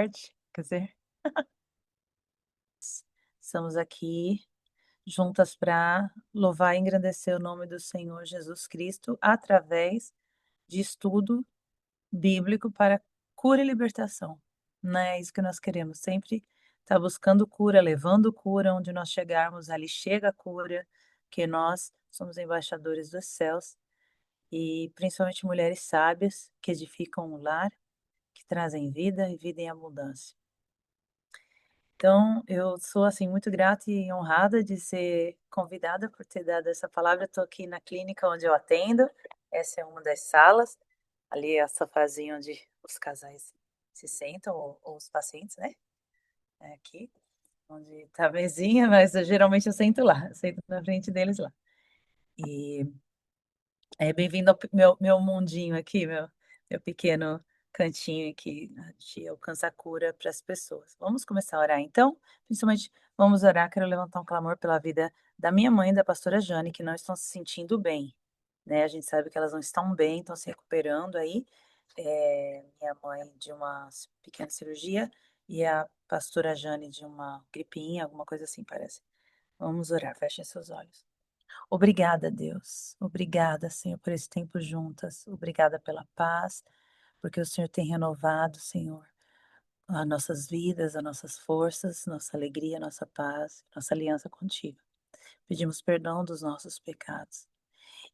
tarde, quer dizer, estamos aqui juntas para louvar e engrandecer o nome do Senhor Jesus Cristo através de estudo bíblico para cura e libertação, né, é isso que nós queremos, sempre estar buscando cura, levando cura, onde nós chegarmos, ali chega a cura, que nós somos embaixadores dos céus e principalmente mulheres sábias que edificam o lar, que trazem vida e vida em abundância. Então, eu sou, assim, muito grata e honrada de ser convidada por ter dado essa palavra. Estou aqui na clínica onde eu atendo, essa é uma das salas, ali é a sofazinha onde os casais se sentam, ou os pacientes, né? É aqui, onde está a mesinha, mas geralmente eu sento lá, eu sento na frente deles lá. E bem-vindo ao meu mundinho aqui, meu pequeno cantinho aqui, né, de alcançar cura para as pessoas. Vamos começar a orar então? Principalmente vamos orar, quero levantar um clamor pela vida da minha mãe e da pastora Jane, que não estão se sentindo bem, né, a gente sabe que elas não estão bem, estão se recuperando aí, minha mãe de uma pequena cirurgia e a pastora Jane de uma gripinha, alguma coisa assim parece. Vamos orar, fechem seus olhos. Obrigada, Deus. Obrigada, Senhor, por esse tempo juntas. Obrigada pela paz, porque o Senhor tem renovado, Senhor, as nossas vidas, as nossas forças, nossa alegria, nossa paz, nossa aliança contigo. Pedimos perdão dos nossos pecados.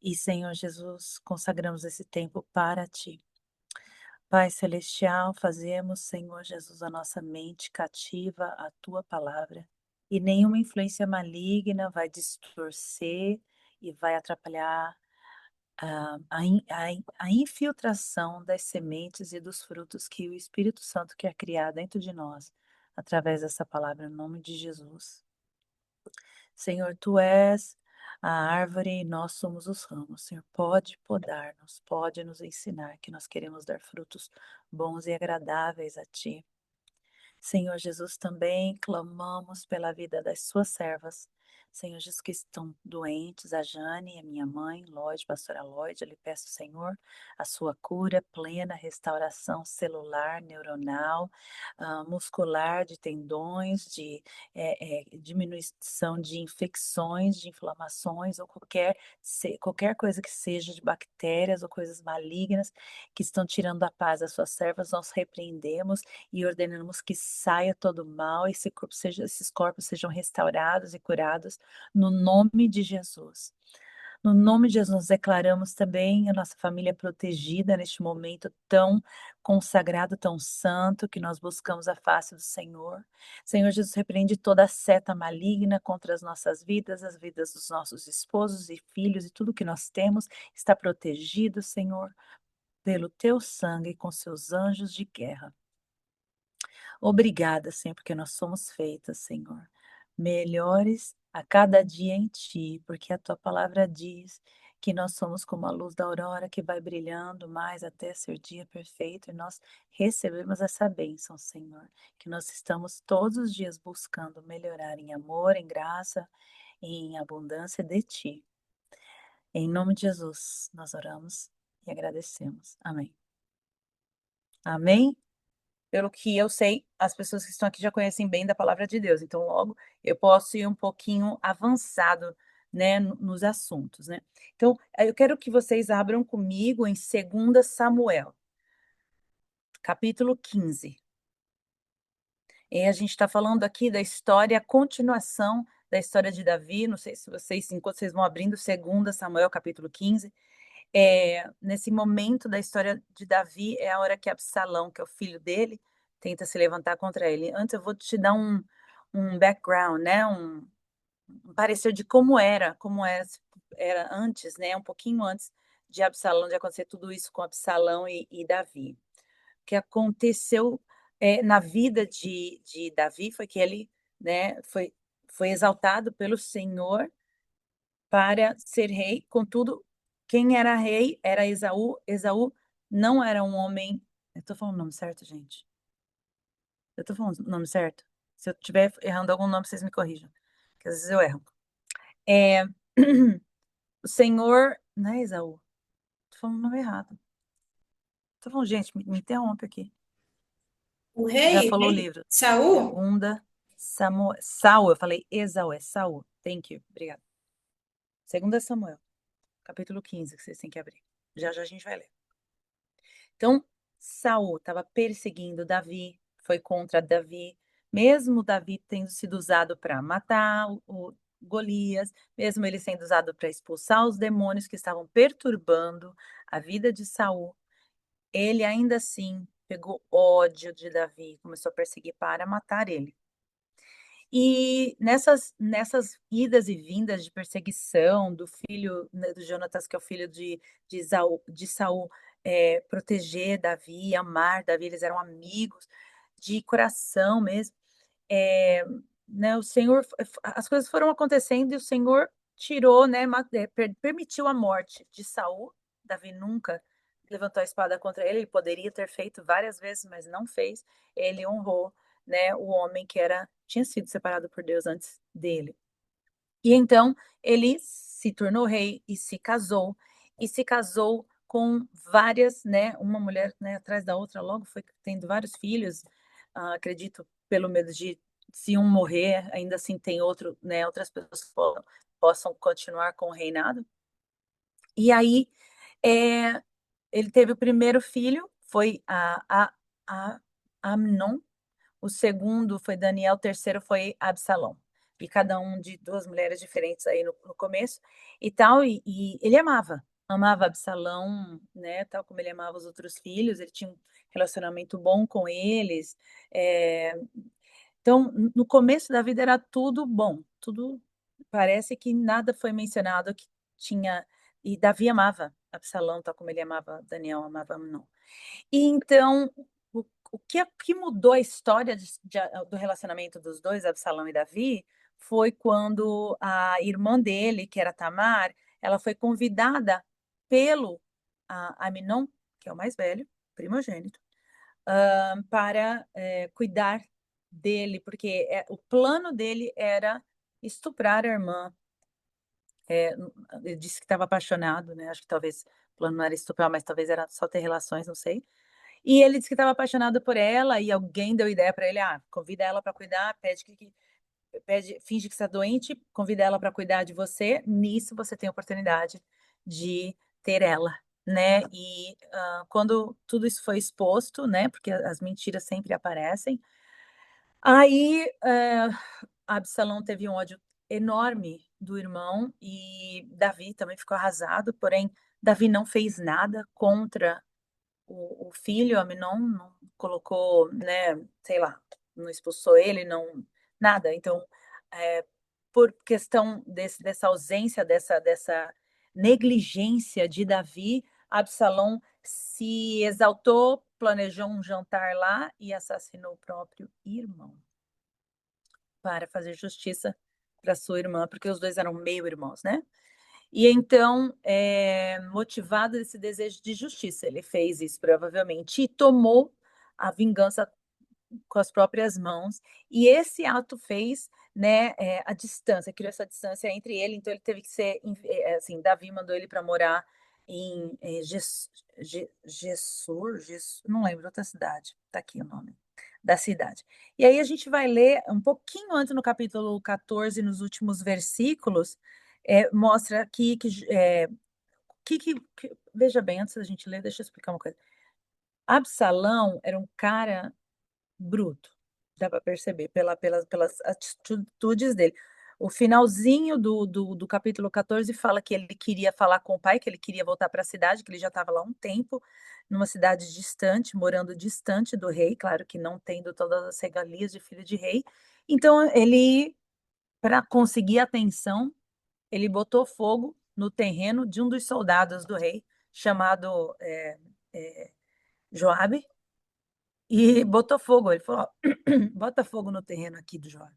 E, Senhor Jesus, consagramos esse tempo para ti. Pai celestial, fazemos, Senhor Jesus, a nossa mente cativa à tua palavra e nenhuma influência maligna vai distorcer e vai atrapalhar a infiltração das sementes e dos frutos que o Espírito Santo quer criar dentro de nós, através dessa palavra, no nome de Jesus. Senhor, tu és a árvore e nós somos os ramos. Senhor, pode podar-nos, pode nos ensinar que nós queremos dar frutos bons e agradáveis a ti. Senhor Jesus, também clamamos pela vida das suas servas. Senhor Jesus, que estão doentes, a Jane, a minha mãe, Lloyd, pastora Lloyd, eu lhe peço, Senhor, a sua cura plena, restauração celular, neuronal, muscular, de tendões, de diminuição de infecções, de inflamações, ou qualquer coisa que seja de bactérias ou coisas malignas que estão tirando a paz das suas servas, nós repreendemos e ordenamos que saia todo o mal, esses corpos sejam restaurados e curados no nome de Jesus. No nome de Jesus, nós declaramos também a nossa família protegida neste momento tão consagrado, tão santo, que nós buscamos a face do Senhor. Senhor Jesus, repreende toda a seta maligna contra as nossas vidas, as vidas dos nossos esposos e filhos e tudo que nós temos está protegido, Senhor, pelo teu sangue com seus anjos de guerra. Obrigada, Senhor, porque nós somos feitas, Senhor, melhores a cada dia em Ti, porque a Tua palavra diz que nós somos como a luz da aurora que vai brilhando mais até ser dia perfeito, e nós recebemos essa bênção, Senhor, que nós estamos todos os dias buscando melhorar em amor, em graça e em abundância de Ti. Em nome de Jesus, nós oramos e agradecemos. Amém. Amém. Pelo que eu sei, as pessoas que estão aqui já conhecem bem da palavra de Deus, então logo eu posso ir um pouquinho avançado, né, nos assuntos, né. Então, eu quero que vocês abram comigo em 2 Samuel, capítulo 15. A gente está falando aqui da história, a continuação da história de Davi, não sei se vocês, enquanto vocês vão abrindo 2 Samuel, capítulo 15, nesse momento da história de Davi, é a hora que Absalão, que é o filho dele, tenta se levantar contra ele. Antes eu vou te dar um background, né, um parecer de como era antes, né, um pouquinho antes de Absalão, de acontecer tudo isso com Absalão e Davi. O que aconteceu, na vida de Davi foi que ele, né, foi exaltado pelo Senhor para ser rei, contudo, quem era rei era Esaú. Esaú não era um homem. Eu tô falando o nome certo, gente? Eu tô falando o nome certo? Se eu estiver errando algum nome, vocês me corrijam, que às vezes eu erro. É, o Senhor, não é Esaú? Tô falando o nome errado. Tô falando, gente, me interrompe aqui. O Já rei, falou o rei livro. Saul? Segunda Samuel. Saul, eu falei Esaú, é Saul. Thank you, obrigada. Segunda Samuel, capítulo 15, que vocês têm que abrir. Já já a gente vai ler. Então, Saul estava perseguindo Davi, foi contra Davi, mesmo Davi tendo sido usado para matar o Golias, mesmo ele sendo usado para expulsar os demônios que estavam perturbando a vida de Saul, ele ainda assim pegou ódio de Davi, começou a perseguir para matar ele. E nessas idas e vindas de perseguição do filho, né, do Jonatas, que é o filho de Saul, proteger Davi, amar Davi, eles eram amigos de coração mesmo. É, né, o Senhor, as coisas foram acontecendo e o Senhor tirou, né, permitiu a morte de Saul. Davi nunca levantou a espada contra ele, ele poderia ter feito várias vezes, mas não fez. Ele honrou, né, o homem que tinha sido separado por Deus antes dele. E então ele se tornou rei e se casou com várias, né, uma mulher, né, atrás da outra, logo foi tendo vários filhos, acredito, pelo medo de se um morrer, ainda assim tem outro, né, outras pessoas que possam continuar com o reinado. E aí, é, ele teve o primeiro filho, foi a Amnon, o segundo foi Daniel, o terceiro foi Absalão. E cada um de duas mulheres diferentes aí no começo e tal. E ele amava Absalão, né? Tal como ele amava os outros filhos, ele tinha um relacionamento bom com eles. É, então, no começo da vida era tudo bom, tudo parece que nada foi mencionado que tinha. E Davi amava Absalão, tal como ele amava Daniel, amava Amnon. E então, o que mudou a história do relacionamento dos dois, Absalão e Davi, foi quando a irmã dele, que era Tamar, ela foi convidada pelo Aminon, que é o mais velho, primogênito, para cuidar dele, porque o plano dele era estuprar a irmã. Ele disse que estava apaixonado, né? Acho que talvez o plano não era estuprar, mas talvez era só ter relações, não sei. E ele disse que estava apaixonado por ela e alguém deu ideia para ele, convida ela para cuidar, pede, finge que está doente, convida ela para cuidar de você. Nisso você tem a oportunidade de ter ela, né? E quando tudo isso foi exposto, né? Porque as mentiras sempre aparecem. Aí Absalão teve um ódio enorme do irmão e Davi também ficou arrasado. Porém, Davi não fez nada contra o filho, Aminon, não colocou, né, sei lá, não expulsou ele, não, nada. Então, é, por questão dessa ausência, dessa negligência de Davi, Absalão se exaltou, planejou um jantar lá e assassinou o próprio irmão para fazer justiça para sua irmã, porque os dois eram meio-irmãos, né? E então, motivado desse desejo de justiça, ele fez isso provavelmente e tomou a vingança com as próprias mãos. E esse ato fez, né, a distância, criou essa distância entre ele. Então, ele teve que ser, assim, Davi mandou ele para morar em Gessur, não lembro, outra cidade, está aqui o nome da cidade. E aí a gente vai ler um pouquinho antes no capítulo 14, nos últimos versículos, mostra aqui veja bem, antes da gente ler, deixa eu explicar uma coisa. Absalão era um cara bruto, dá para perceber pelas atitudes dele. O finalzinho do capítulo 14 fala que ele queria falar com o pai, que ele queria voltar para a cidade, que ele já estava lá há um tempo, numa cidade distante, morando distante do rei, claro que não tendo todas as regalias de filho de rei. Então, ele, para conseguir atenção, ele botou fogo no terreno de um dos soldados do rei, chamado Joabe, e botou fogo. Ele falou: bota fogo no terreno aqui do Joabe.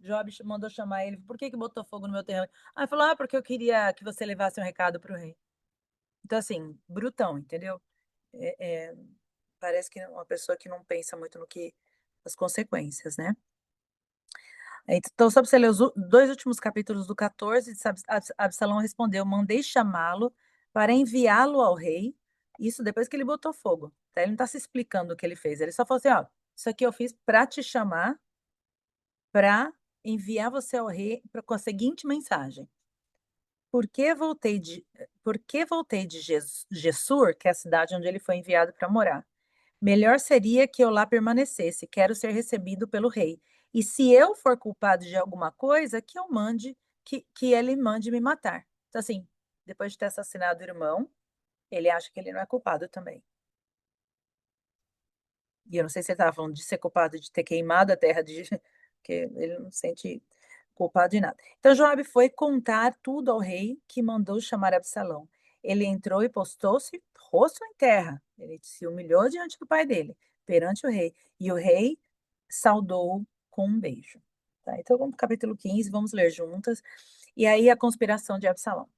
Joabe mandou chamar ele. Por que botou fogo no meu terreno? Aí falou: porque eu queria que você levasse um recado para o rei. Então, assim, brutão, entendeu? É, parece que é uma pessoa que não pensa muito as consequências, né? Então, só para você ler os dois últimos capítulos do 14, Absalão respondeu: mandei chamá-lo para enviá-lo ao rei. Isso depois que ele botou fogo. Tá? Ele não está se explicando o que ele fez, ele só falou assim: "Ó, isso aqui eu fiz para te chamar, para enviar você ao rei com a seguinte mensagem: por que voltei de Gessur, que é a cidade onde ele foi enviado para morar. Melhor seria que eu lá permanecesse, quero ser recebido pelo rei. E se eu for culpado de alguma coisa, que eu mande, que ele mande me matar." Então, assim, depois de ter assassinado o irmão, ele acha que ele não é culpado também. E eu não sei se ele estava falando de ser culpado de ter queimado a terra de porque ele não se sente culpado de nada. Então Joabe foi contar tudo ao rei, que mandou chamar Absalão. Ele entrou e postou-se rosto em terra. Ele se humilhou diante do pai dele, perante o rei, e o rei saudou-o com um beijo. Tá, então vamos para o capítulo 15, vamos ler juntas. E aí a conspiração de Absalão.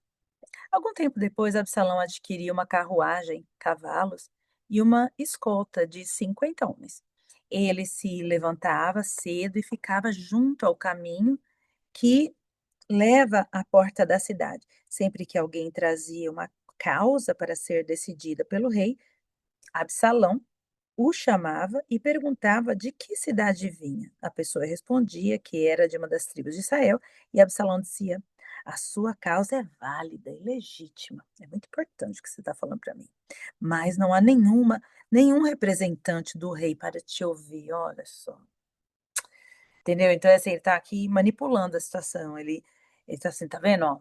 Algum tempo depois, Absalão adquiriu uma carruagem, cavalos e uma escolta de 50 homens. Ele se levantava cedo e ficava junto ao caminho que leva à porta da cidade. Sempre que alguém trazia uma causa para ser decidida pelo rei, Absalão o chamava e perguntava de que cidade vinha. A pessoa respondia que era de uma das tribos de Israel e Absalão dizia: "A sua causa é válida e legítima. É muito importante o que você está falando para mim. Mas não há nenhum representante do rei para te ouvir." Olha só. Entendeu? Então, é assim, ele tá aqui manipulando a situação, ele tá assim: "Tá vendo, ó,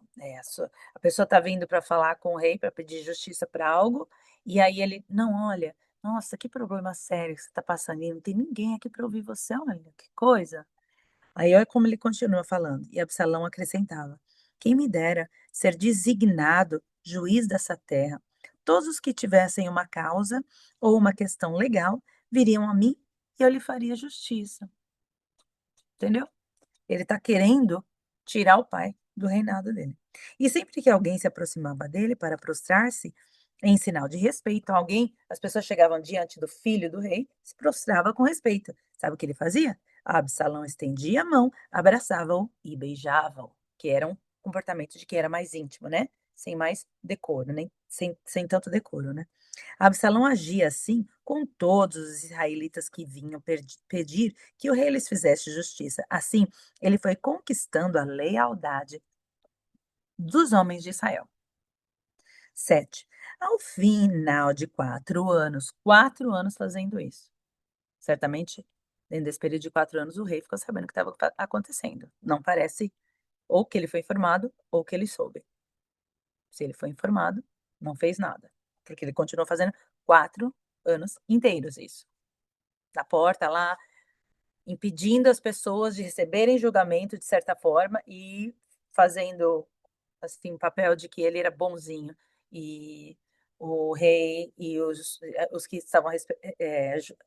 a pessoa tá vindo para falar com o rei para pedir justiça para algo, e aí ele: 'Não, olha, nossa, que problema sério que você tá passando e não tem ninguém aqui para ouvir você, olha, que coisa'." Aí olha como ele continua falando, e Absalão acrescentava: "Quem me dera ser designado juiz dessa terra. Todos os que tivessem uma causa ou uma questão legal viriam a mim e eu lhe faria justiça." Entendeu? Ele está querendo tirar o pai do reinado dele. E sempre que alguém se aproximava dele para prostrar-se, em sinal de respeito, as pessoas chegavam diante do filho do rei, se prostrava com respeito. Sabe o que ele fazia? Absalão estendia a mão, abraçava-o e beijava-o, que era um comportamento de quem era mais íntimo, né? Sem mais decoro, nem sem tanto decoro, né? Absalão agia assim com todos os israelitas que vinham pedir que o rei lhes fizesse justiça. Assim, ele foi conquistando a lealdade dos homens de Israel. 7. Ao final de 4 anos, 4 anos fazendo isso. Certamente, dentro desse período de 4 anos, o rei ficou sabendo o que estava acontecendo. Não parece ou que ele foi informado ou que ele soube. Se ele foi informado, não fez nada, porque ele continuou fazendo 4 anos inteiros isso. Na porta lá, impedindo as pessoas de receberem julgamento de certa forma e fazendo, assim, papel de que ele era bonzinho e o rei e os que estavam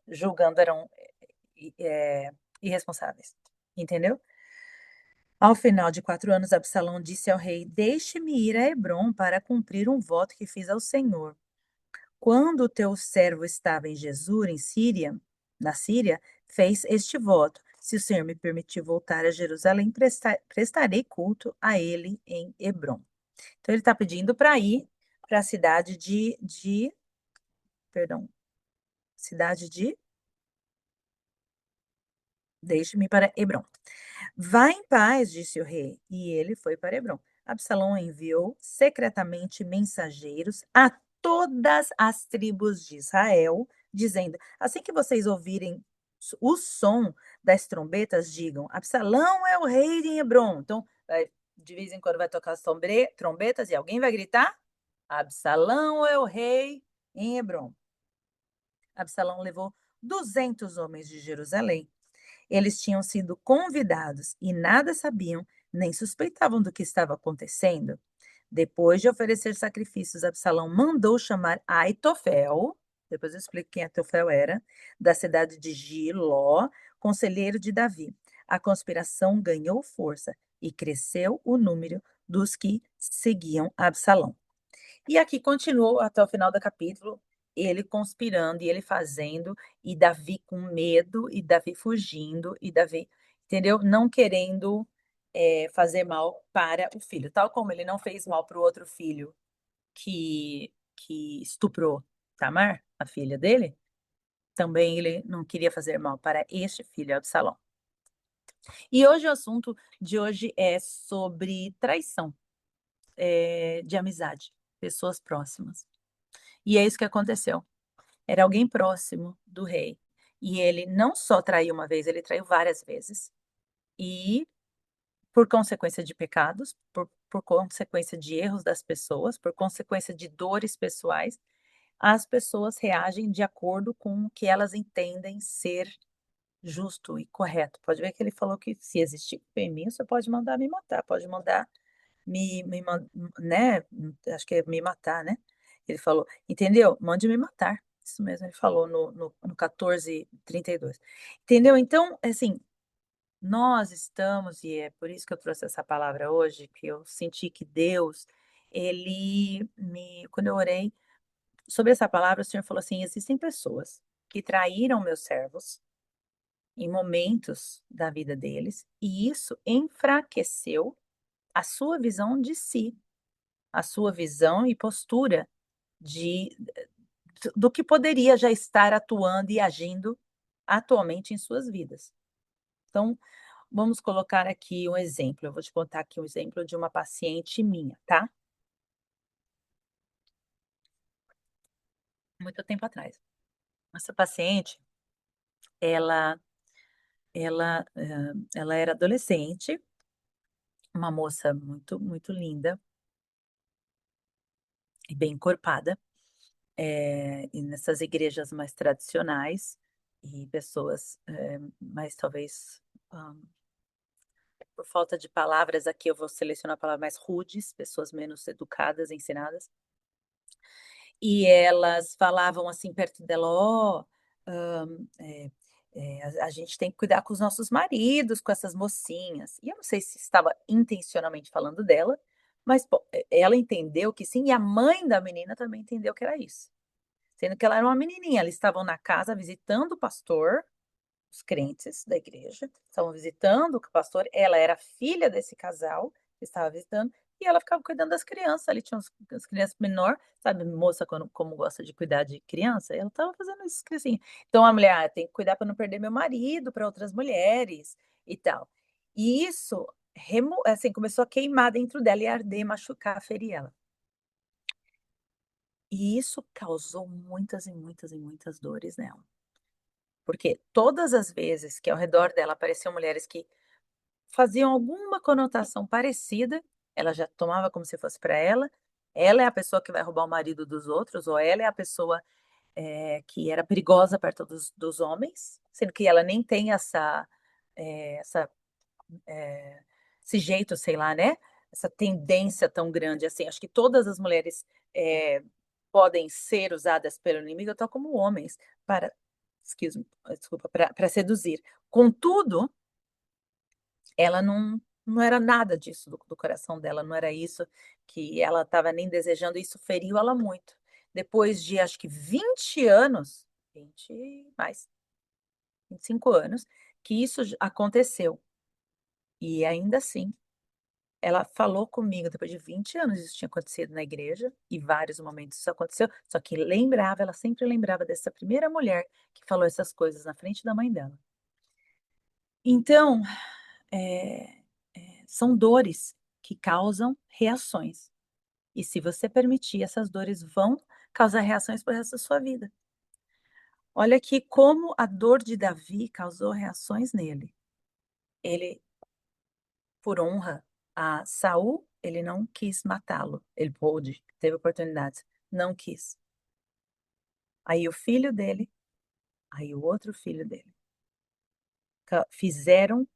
julgando eram, irresponsáveis, entendeu? Ao final de 4 anos, Absalão disse ao rei: "Deixe-me ir a Hebrom para cumprir um voto que fiz ao Senhor. Quando o teu servo estava em Jesur, na Síria, fez este voto: se o Senhor me permitir voltar a Jerusalém, prestarei culto a ele em Hebrom." Então ele está pedindo para ir para a perdão, cidade de, deixe-me para Hebrom. "Vá em paz", disse o rei, e ele foi para Hebrom. Absalão enviou secretamente mensageiros a todas as tribos de Israel, dizendo: "Assim que vocês ouvirem o som das trombetas, digam: Absalão é o rei de Hebrom." Então, de vez em quando vai tocar as trombetas e alguém vai gritar: "Absalão é o rei em Hebrom." Absalão levou 200 homens de Jerusalém. Eles tinham sido convidados e nada sabiam, nem suspeitavam do que estava acontecendo. Depois de oferecer sacrifícios, Absalão mandou chamar Aitofel, depois eu explico quem Aitofel era, da cidade de Giló, conselheiro de Davi. A conspiração ganhou força e cresceu o número dos que seguiam Absalão. E aqui continuou até o final do capítulo, ele conspirando e ele fazendo, e Davi com medo, e Davi fugindo, e Davi, entendeu? Não querendo fazer mal para o filho, tal como ele não fez mal para o outro filho que estuprou. Tamar, a filha dele, também ele não queria fazer mal para este filho, Absalão. E hoje o assunto de hoje é sobre traição, de amizade, pessoas próximas. E é isso que aconteceu. Era alguém próximo do rei. E ele não só traiu uma vez, ele traiu várias vezes. E por consequência de pecados, por consequência de erros das pessoas, por consequência de dores pessoais, as pessoas reagem de acordo com o que elas entendem ser justo e correto. Pode ver que ele falou que se existir culpa em mim, você pode mandar me matar, pode mandar me man né, acho que é me matar, né. Ele falou: "Entendeu? Mande me matar". Isso mesmo, ele falou no 14:32. Entendeu? Então, assim, nós estamos e é por isso que eu trouxe essa palavra hoje, que eu senti que Deus, ele me quando eu orei sobre essa palavra, o Senhor falou assim: "Existem pessoas que traíram meus servos em momentos da vida deles, e isso enfraqueceu a sua visão de si, a sua visão e postura de do que poderia já estar atuando e agindo atualmente em suas vidas". Então, vamos colocar aqui um exemplo, eu vou te contar aqui um exemplo de uma paciente minha, tá? Muito tempo atrás. Essa paciente, ela ela era adolescente, uma moça muito linda e bem encorpada, e nessas igrejas mais tradicionais, e pessoas, mais talvez, hã, por falta de palavras aqui eu vou selecionar palavras mais rudes, pessoas menos educadas, ensinadas. E elas falavam assim perto dela: "Ó, hã, eh a gente tem que cuidar com os nossos maridos, com essas mocinhas". E eu não sei se estava intencionalmente falando dela, mas bom, ela entendeu que sim, e a mãe da menina também entendeu que era isso. Sendo que ela era uma menininha, eles estavam na casa visitando o pastor, os crentes da igreja, estavam visitando o pastor, ela era filha desse casal que estava visitando, e ela ficava cuidando das crianças, ali tinha uns as crianças menor, sabe moça quando como gosta de cuidar de criança, ela estava fazendo isso com criancinha. Então a mulher: "Ah, tem que cuidar para não perder meu marido para outras mulheres", e tal. E isso assim, começou a queimar dentro dela e arder, machucar, ferir ela. E isso causou muitas e muitas e muitas dores nela. Porque todas as vezes que ao redor dela apareciam mulheres que faziam alguma conotação parecida, ela já tomava como se fosse para ela. Ela é a pessoa que vai roubar o marido dos outros, ou ela é a pessoa, que era perigosa perto dos homens, sendo que ela nem tem essa, eh, esse jeito, sei lá, né, essa tendência tão grande assim. Acho que todas as mulheres, eh, podem ser usadas pelo inimigo, tal como homens, para excuse me, desculpa, para seduzir. Contudo, ela não era nada disso do coração dela, não era isso que ela estava nem desejando, e isso feriu ela muito. Depois de acho que 20 anos, 20 mais, 25 anos, que isso j aconteceu. E ainda assim, ela falou comigo depois de 20 anos isso tinha acontecido na igreja, e vários momentos isso aconteceu, só que lembrava, ela sempre lembrava dessa primeira mulher que falou essas coisas na frente da mãe dela. Então, eh são dores que causam reações, e se você permitir, essas dores vão causar reações para o resto da sua vida. Olha aqui como a dor de Davi causou reações nele. Ele, por honra a Saul, ele não quis matá-lo. Ele pôde, teve oportunidades, não quis. Aí o filho dele, aí o outro filho dele, fizeram,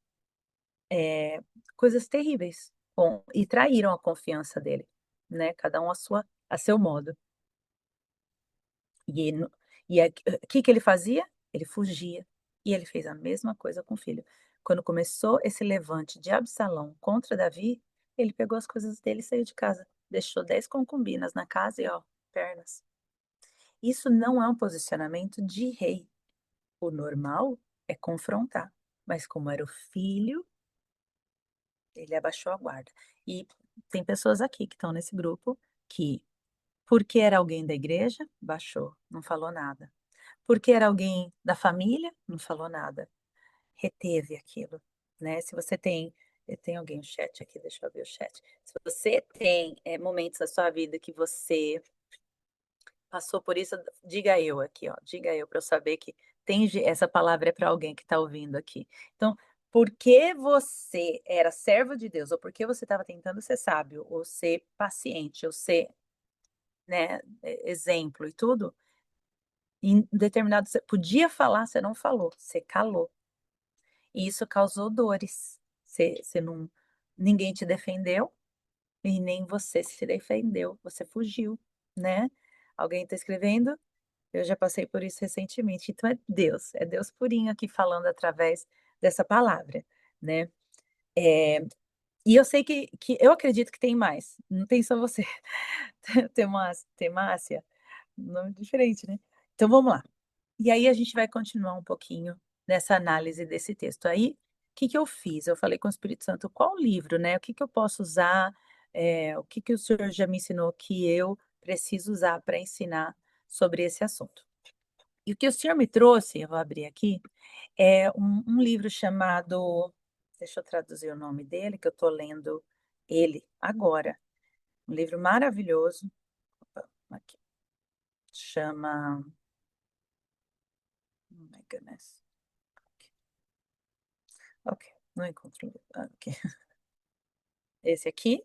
eh, coisas terríveis com e traíram a confiança dele, né, cada um a seu modo. E no e a que ele fazia? Ele fugia, e ele fez a mesma coisa com o filho. Quando começou esse levante de Absalão contra Davi, ele pegou as coisas dele e saiu de casa, deixou 10 concubinas na casa e ó, pernas. Isso não é um posicionamento de rei, o normal é confrontar, mas como era o filho, ele abaixou a guarda. E tem pessoas aqui que estão nesse grupo que Porque era alguém da igreja? Baixou, não falou nada. Porque era alguém da família? Não falou nada. Reteve aquilo, né. Se você tem alguém no chat aqui, deixa eu ver o chat. Se você tem, momentos da sua vida que você passou por isso, diga eu aqui, ó, diga eu para eu saber que tem ge essa palavra é para alguém que está ouvindo aqui. Então, porque você era servo de Deus ou porque você estava tentando ser sábio ou ser paciente ou ser, né, exemplo e tudo, em determinado você podia falar, você não falou, você calou. E isso causou dores. Você não ninguém te defendeu e nem você se defendeu, você fugiu, né. Alguém está escrevendo: "Eu já passei por isso recentemente", então é Deus purinho aqui falando através dessa palavra, né. Eh, e eu sei que eu acredito que tem mais, não tem só você. Temácia, nome diferente, né. Então vamos lá. E aí a gente vai continuar um pouquinho nessa análise desse texto. Aí, o que que eu fiz? Eu falei com o Espírito Santo: "Qual livro, né, o que que eu posso usar, o que que o senhor já me ensinou que eu preciso usar para ensinar sobre esse assunto?". E o que o senhor me trouxe, eu vou abrir aqui, é um livro chamado deixa eu traduzir o nome dele, que eu estou lendo ele agora. Um livro maravilhoso. Opa, aqui. Chama oh my goodness. Ok, não encontro o livro. Ah, aqui. Esse aqui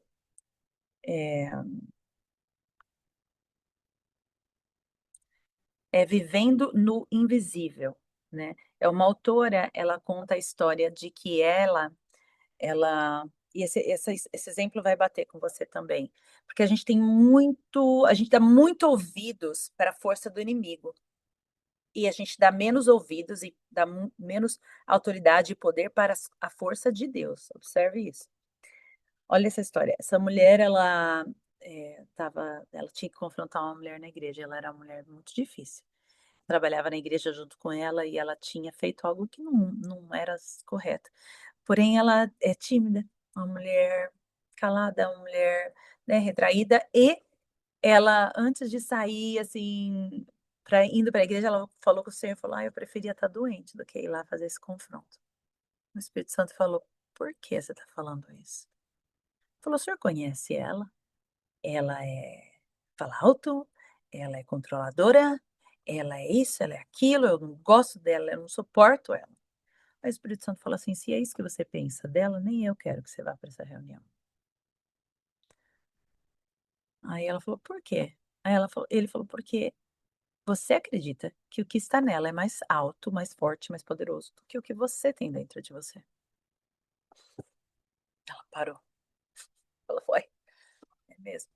é Vivendo no Invisível, né. É uma autora, ela conta a história de que ela e esse exemplo vai bater com você também, porque a gente dá muito ouvidos para a força do inimigo, e a gente dá menos ouvidos e dá menos autoridade e poder para a força de Deus, observe isso. Olha essa história, essa mulher ela tinha que confrontar uma mulher na igreja, ela era uma mulher muito difícil. Trabalhava na igreja junto com ela e ela tinha feito algo que não era correto. Porém ela é tímida, uma mulher calada, uma mulher, né, retraída e ela antes de sair, assim, indo para a igreja, ela falou com o Senhor, falou: "Ah, eu preferia estar doente do que ir lá fazer esse confronto". O Espírito Santo falou: "Por que você está falando isso?". Falou: "O senhor conhece ela? Ela fala alto, ela é controladora, ela é isso, ela é aquilo, eu não gosto dela, eu não suporto ela". Aí o Espírito Santo falou assim: "Se é isso que você pensa dela, nem eu quero que você vá para essa reunião". Aí ela falou: "Por quê?". Aí ele falou: "Porque você acredita que o que está nela é mais alto, mais forte, mais poderoso do que o que você tem dentro de você". Ela parou, ela foi, "É mesmo?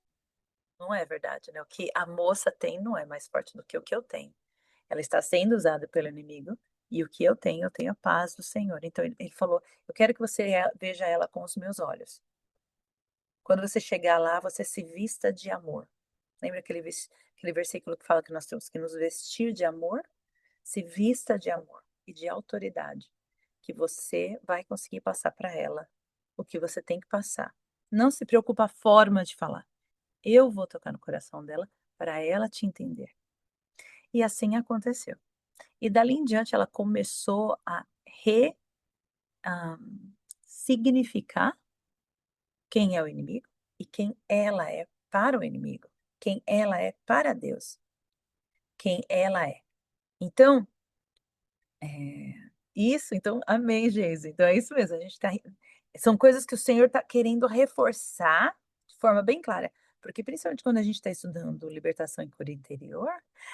Não é verdade, né, o que a moça tem não é mais forte do que o que eu tenho". Ela está sendo usada pelo inimigo, e o que eu tenho a paz do Senhor. Então ele falou: "Eu quero que você veja ela com os meus olhos. Quando você chegar lá, você se vista de amor". Lembra aquele versículo que fala que nós temos que nos vestir de amor? Se vista de amor e de autoridade, que você vai conseguir passar para ela o que você tem que passar. Não se preocupa a forma de falar. Eu vou tocar no coração dela para ela te entender. E assim aconteceu. E dali em diante ela começou a hã, significar quem é o inimigo e quem ela é para o inimigo, quem ela é para Deus, quem ela é. Então, isso, então amém, Geise. Então é isso mesmo, a gente está são coisas que o Senhor está querendo reforçar de forma bem clara, porque principalmente quando a gente está estudando libertação e cura interior,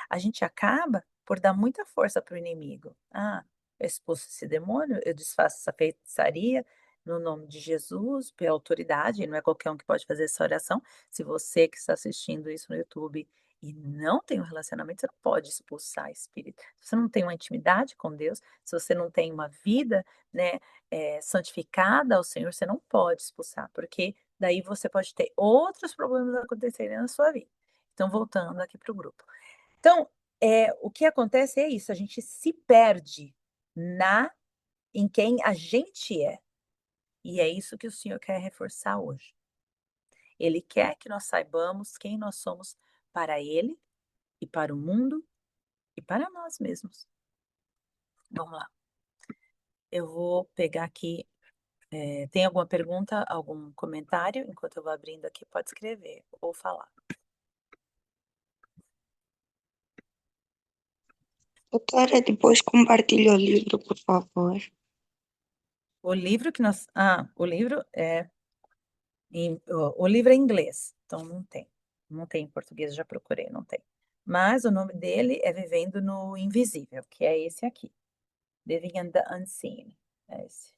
a gente acaba por dar muita força para o inimigo. "Ah, eu expulso esse demônio, eu desfaço essa feitiçaria no nome de Jesus, pela autoridade", não é qualquer um que pode fazer essa oração. Se você que está assistindo isso no YouTube e não tem um relacionamento, você não pode expulsar espírito. Se você não tem uma intimidade com Deus, se você não tem uma vida, né, santificada ao Senhor, você não pode expulsar, porque daí você pode ter outros problemas acontecerem na sua vida. Então, voltando aqui para o grupo. Então, o que acontece é isso, a gente se perde na em quem a gente é. E é isso que o Senhor quer reforçar hoje. Ele quer que nós saibamos quem nós somos para Ele e para o mundo e para nós mesmos. Vamos lá. Eu vou pegar aqui. Tem alguma pergunta, algum comentário? Enquanto eu vou abrindo aqui, pode escrever ou falar. Doutora, depois compartilha o livro, por favor. O livro que nós. O livro é. O livro é em inglês, então não tem. Não tem em português, já procurei, não tem. Mas o nome dele é Vivendo no Invisível, que é esse aqui. Living in the Unseen. É esse.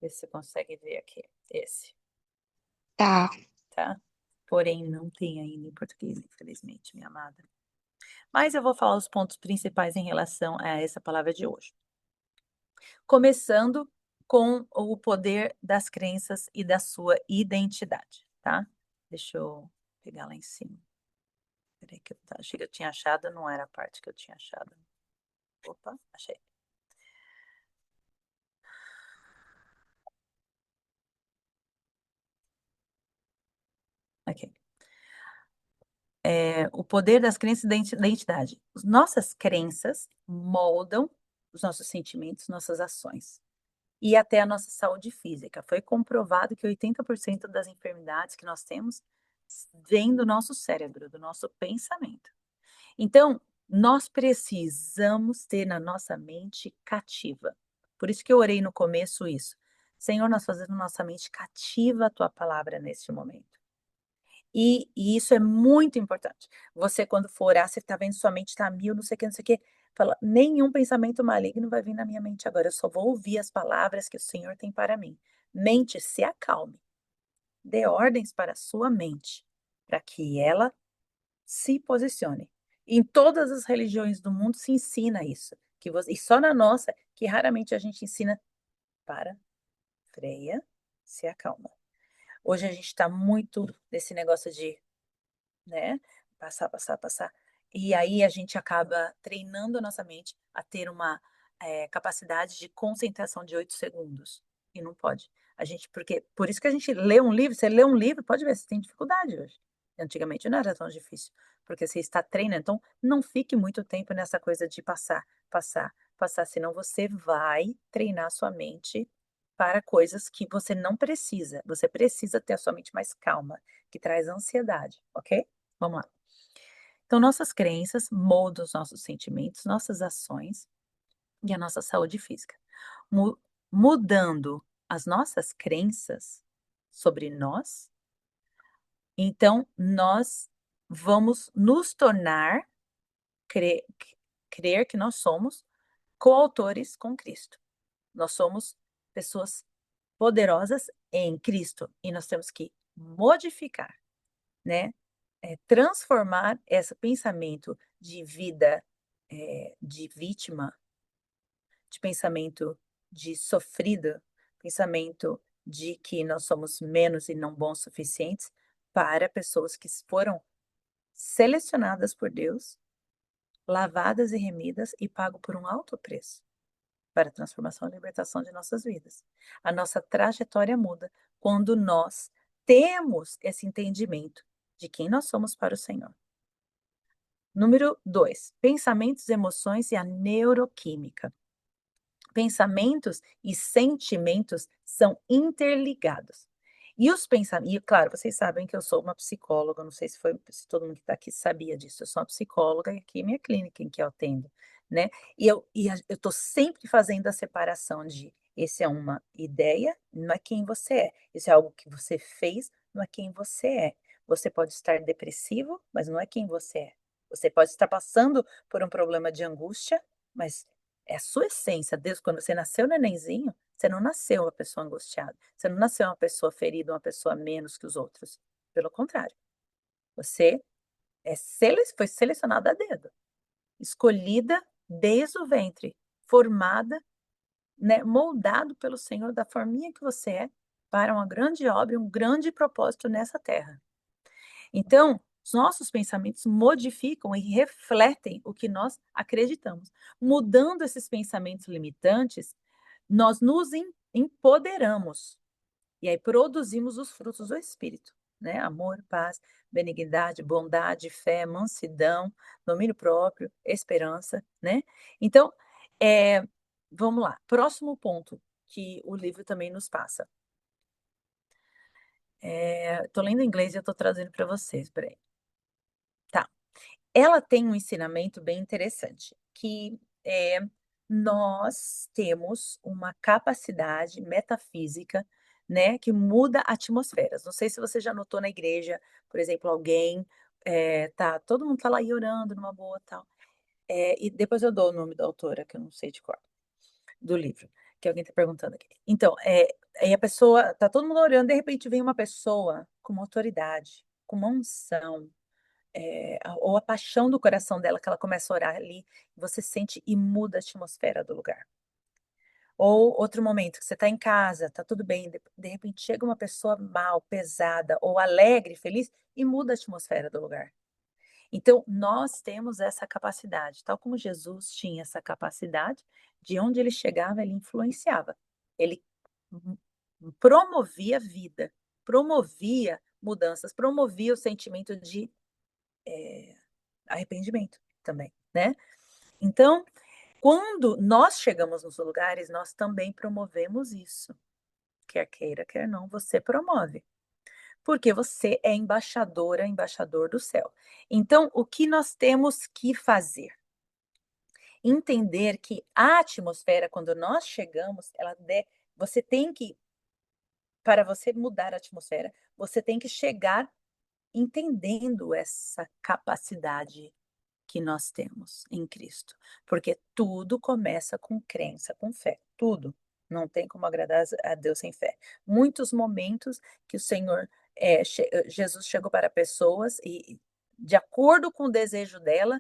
Vê se você consegue ver aqui. Esse, Tá. tá? Porém, não tem ainda em português, infelizmente, minha amada. Mas eu vou falar os pontos principais em relação a essa palavra de hoje. Começando com o poder das crenças e da sua identidade, tá? Deixa eu pegar lá em cima. Peraí que achei que eu tinha achado, não era a parte que eu tinha achado. Opa, achei. Aqui. O poder das crenças e da identidade. As nossas crenças moldam os nossos sentimentos, nossas ações e até a nossa saúde física. Foi comprovado que 80% das enfermidades que nós temos vêm do nosso cérebro, do nosso pensamento. Então, nós precisamos ter na nossa mente cativa. Por isso que eu orei no começo isso. Senhor, nós fazemos nossa mente cativa a tua palavra neste momento. E isso é muito importante. Você, quando for orar, você está vendo sua mente está a mil, não sei o que, não sei o que. Fala, nenhum pensamento maligno vai vir na minha mente agora. Eu só vou ouvir as palavras que o Senhor tem para mim. Mente, se acalme. Dê ordens para a sua mente, para que ela se posicione. Em todas as religiões do mundo se ensina isso. E só na nossa, que raramente a gente ensina, para, freia, se acalma. Hoje a gente está muito nesse negócio de, né, passar, passar, passar. E aí a gente acaba treinando a nossa mente a ter uma capacidade de concentração de 8 segundos. E não pode. Por isso que a gente lê um livro, você lê um livro, pode ver, você tem dificuldade hoje. Antigamente não era tão difícil, porque você está treinando. Então, não fique muito tempo nessa coisa de passar, passar, passar, senão você vai treinar a sua mente para coisas que você não precisa. Você precisa ter a sua mente mais calma, que traz ansiedade, ok? Vamos lá. Então, nossas crenças moldam os nossos sentimentos, nossas ações e a nossa saúde física. Mudando as nossas crenças sobre nós, então nós vamos nos tornar, crer que nós somos coautores com Cristo. Nós somos pessoas poderosas em Cristo e nós temos que modificar, né? Transformar esse pensamento de vida de vítima, de pensamento de sofrida, pensamento de que nós somos menos e não bons suficientes, para pessoas que foram selecionadas por Deus, lavadas e remidas e pago por um alto preço para a transformação e libertação de nossas vidas. A nossa trajetória muda quando nós temos esse entendimento de quem nós somos para o Senhor. Número 2, pensamentos, emoções e a neuroquímica. Pensamentos e sentimentos são interligados. E os pensamentos, e claro, vocês sabem que eu sou uma psicóloga, não sei se todo mundo que está aqui sabia disso, eu sou uma psicóloga aqui em minha clínica em que eu atendo, né? Eu estou sempre fazendo a separação de esse é uma ideia, não é quem você é. Isso é algo que você fez, não é quem você é. Você pode estar depressivo, mas não é quem você é. Você pode estar passando por um problema de angústia, mas é a sua essência. Deus, quando você nasceu nenenzinho, você não nasceu uma pessoa angustiada. Você não nasceu uma pessoa ferida, uma pessoa menos que os outros. Pelo contrário, você foi selecionada a dedo, escolhida desde o ventre, formada, né, moldado pelo Senhor da forminha que você é para uma grande obra, um grande propósito nessa terra. Então, os nossos pensamentos modificam e refletem o que nós acreditamos. Mudando esses pensamentos limitantes, nós nos empoderamos e aí produzimos os frutos do Espírito. né? Amor, paz, benignidade, bondade, fé, mansidão, domínio próprio, esperança, né? Então, é, vamos lá. Próximo ponto que o livro também nos passa. Tô lendo em inglês e eu tô traduzindo para vocês, peraí. Tá. Ela tem um ensinamento bem interessante, que nós temos uma capacidade metafísica, né, que muda atmosferas. Não sei se você já notou na igreja, por exemplo, alguém, todo mundo tá lá aí orando numa boa, tal. E depois eu dou o nome da autora, que eu não sei de cor, do livro, que alguém tá perguntando aqui. Então, aí a pessoa tá todo mundo orando, de repente vem uma pessoa com uma autoridade, com uma unção, ou a paixão do coração dela, que ela começa a orar ali, você sente e muda a atmosfera do lugar. Ou outro momento que você está em casa, está tudo bem, de repente chega uma pessoa mal, pesada, ou alegre, feliz, e muda a atmosfera do lugar. Então, nós temos essa capacidade, tal como Jesus tinha essa capacidade, de onde ele chegava, ele influenciava. Ele promovia vida, promovia mudanças, promovia o sentimento de arrependimento também, né? Então, quando nós chegamos nos lugares, nós também promovemos isso. Quer queira, quer não, você promove. Porque você é embaixadora, embaixador do céu. Então, o que nós temos que fazer? Entender que a atmosfera, quando nós chegamos, você tem que, para você mudar a atmosfera, você tem que chegar entendendo essa capacidade que nós temos em Cristo, porque tudo começa com crença, com fé, tudo. Não tem como agradar a Deus sem fé. Muitos momentos que o Senhor, Jesus chegou para pessoas e, de acordo com o desejo dela,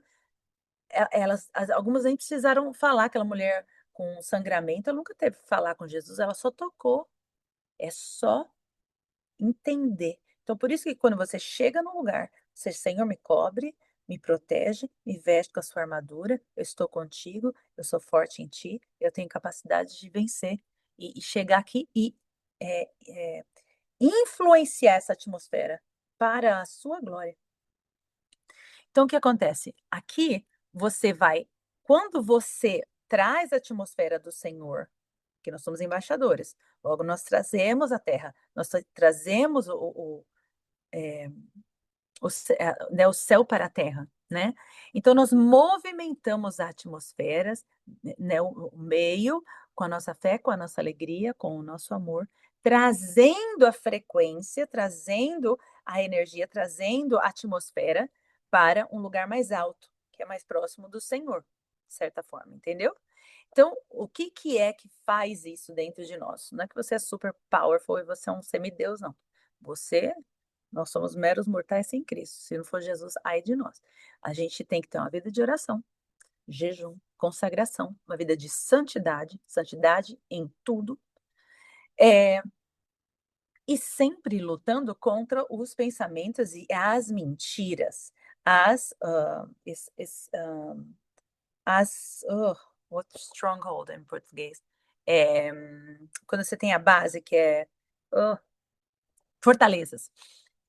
algumas nem precisaram falar. Aquela mulher com sangramento, ela nunca teve que falar com Jesus, ela só tocou. É só entender. Então, por isso que quando você chega num lugar, você, Senhor, me cobre, me protege, me veste com a sua armadura, eu estou contigo, eu sou forte em ti, eu tenho capacidade de vencer e chegar aqui e é, é, influenciar essa atmosfera para a sua glória. Então, o que acontece? Aqui, você vai, quando você traz a atmosfera do Senhor, que nós somos embaixadores, logo nós trazemos a terra, nós trazemos né, o céu para a terra, né? Então nós movimentamos a atmosferas, né, o meio com a nossa fé, com a nossa alegria, com o nosso amor, trazendo a frequência, trazendo a energia, trazendo a atmosfera para um lugar mais alto, que é mais próximo do Senhor, de certa forma, entendeu? Então, o que que é que faz isso dentro de nós? Não é que você é super powerful e você é um semideus, não. Você Nós somos meros mortais sem Cristo. Se não for Jesus, ai de nós. A gente tem que ter uma vida de oração, jejum, consagração, uma vida de santidade, santidade em tudo, é, e sempre lutando contra os pensamentos e as mentiras, as, what stronghold em português? É, quando você tem a base que é uh, fortalezas.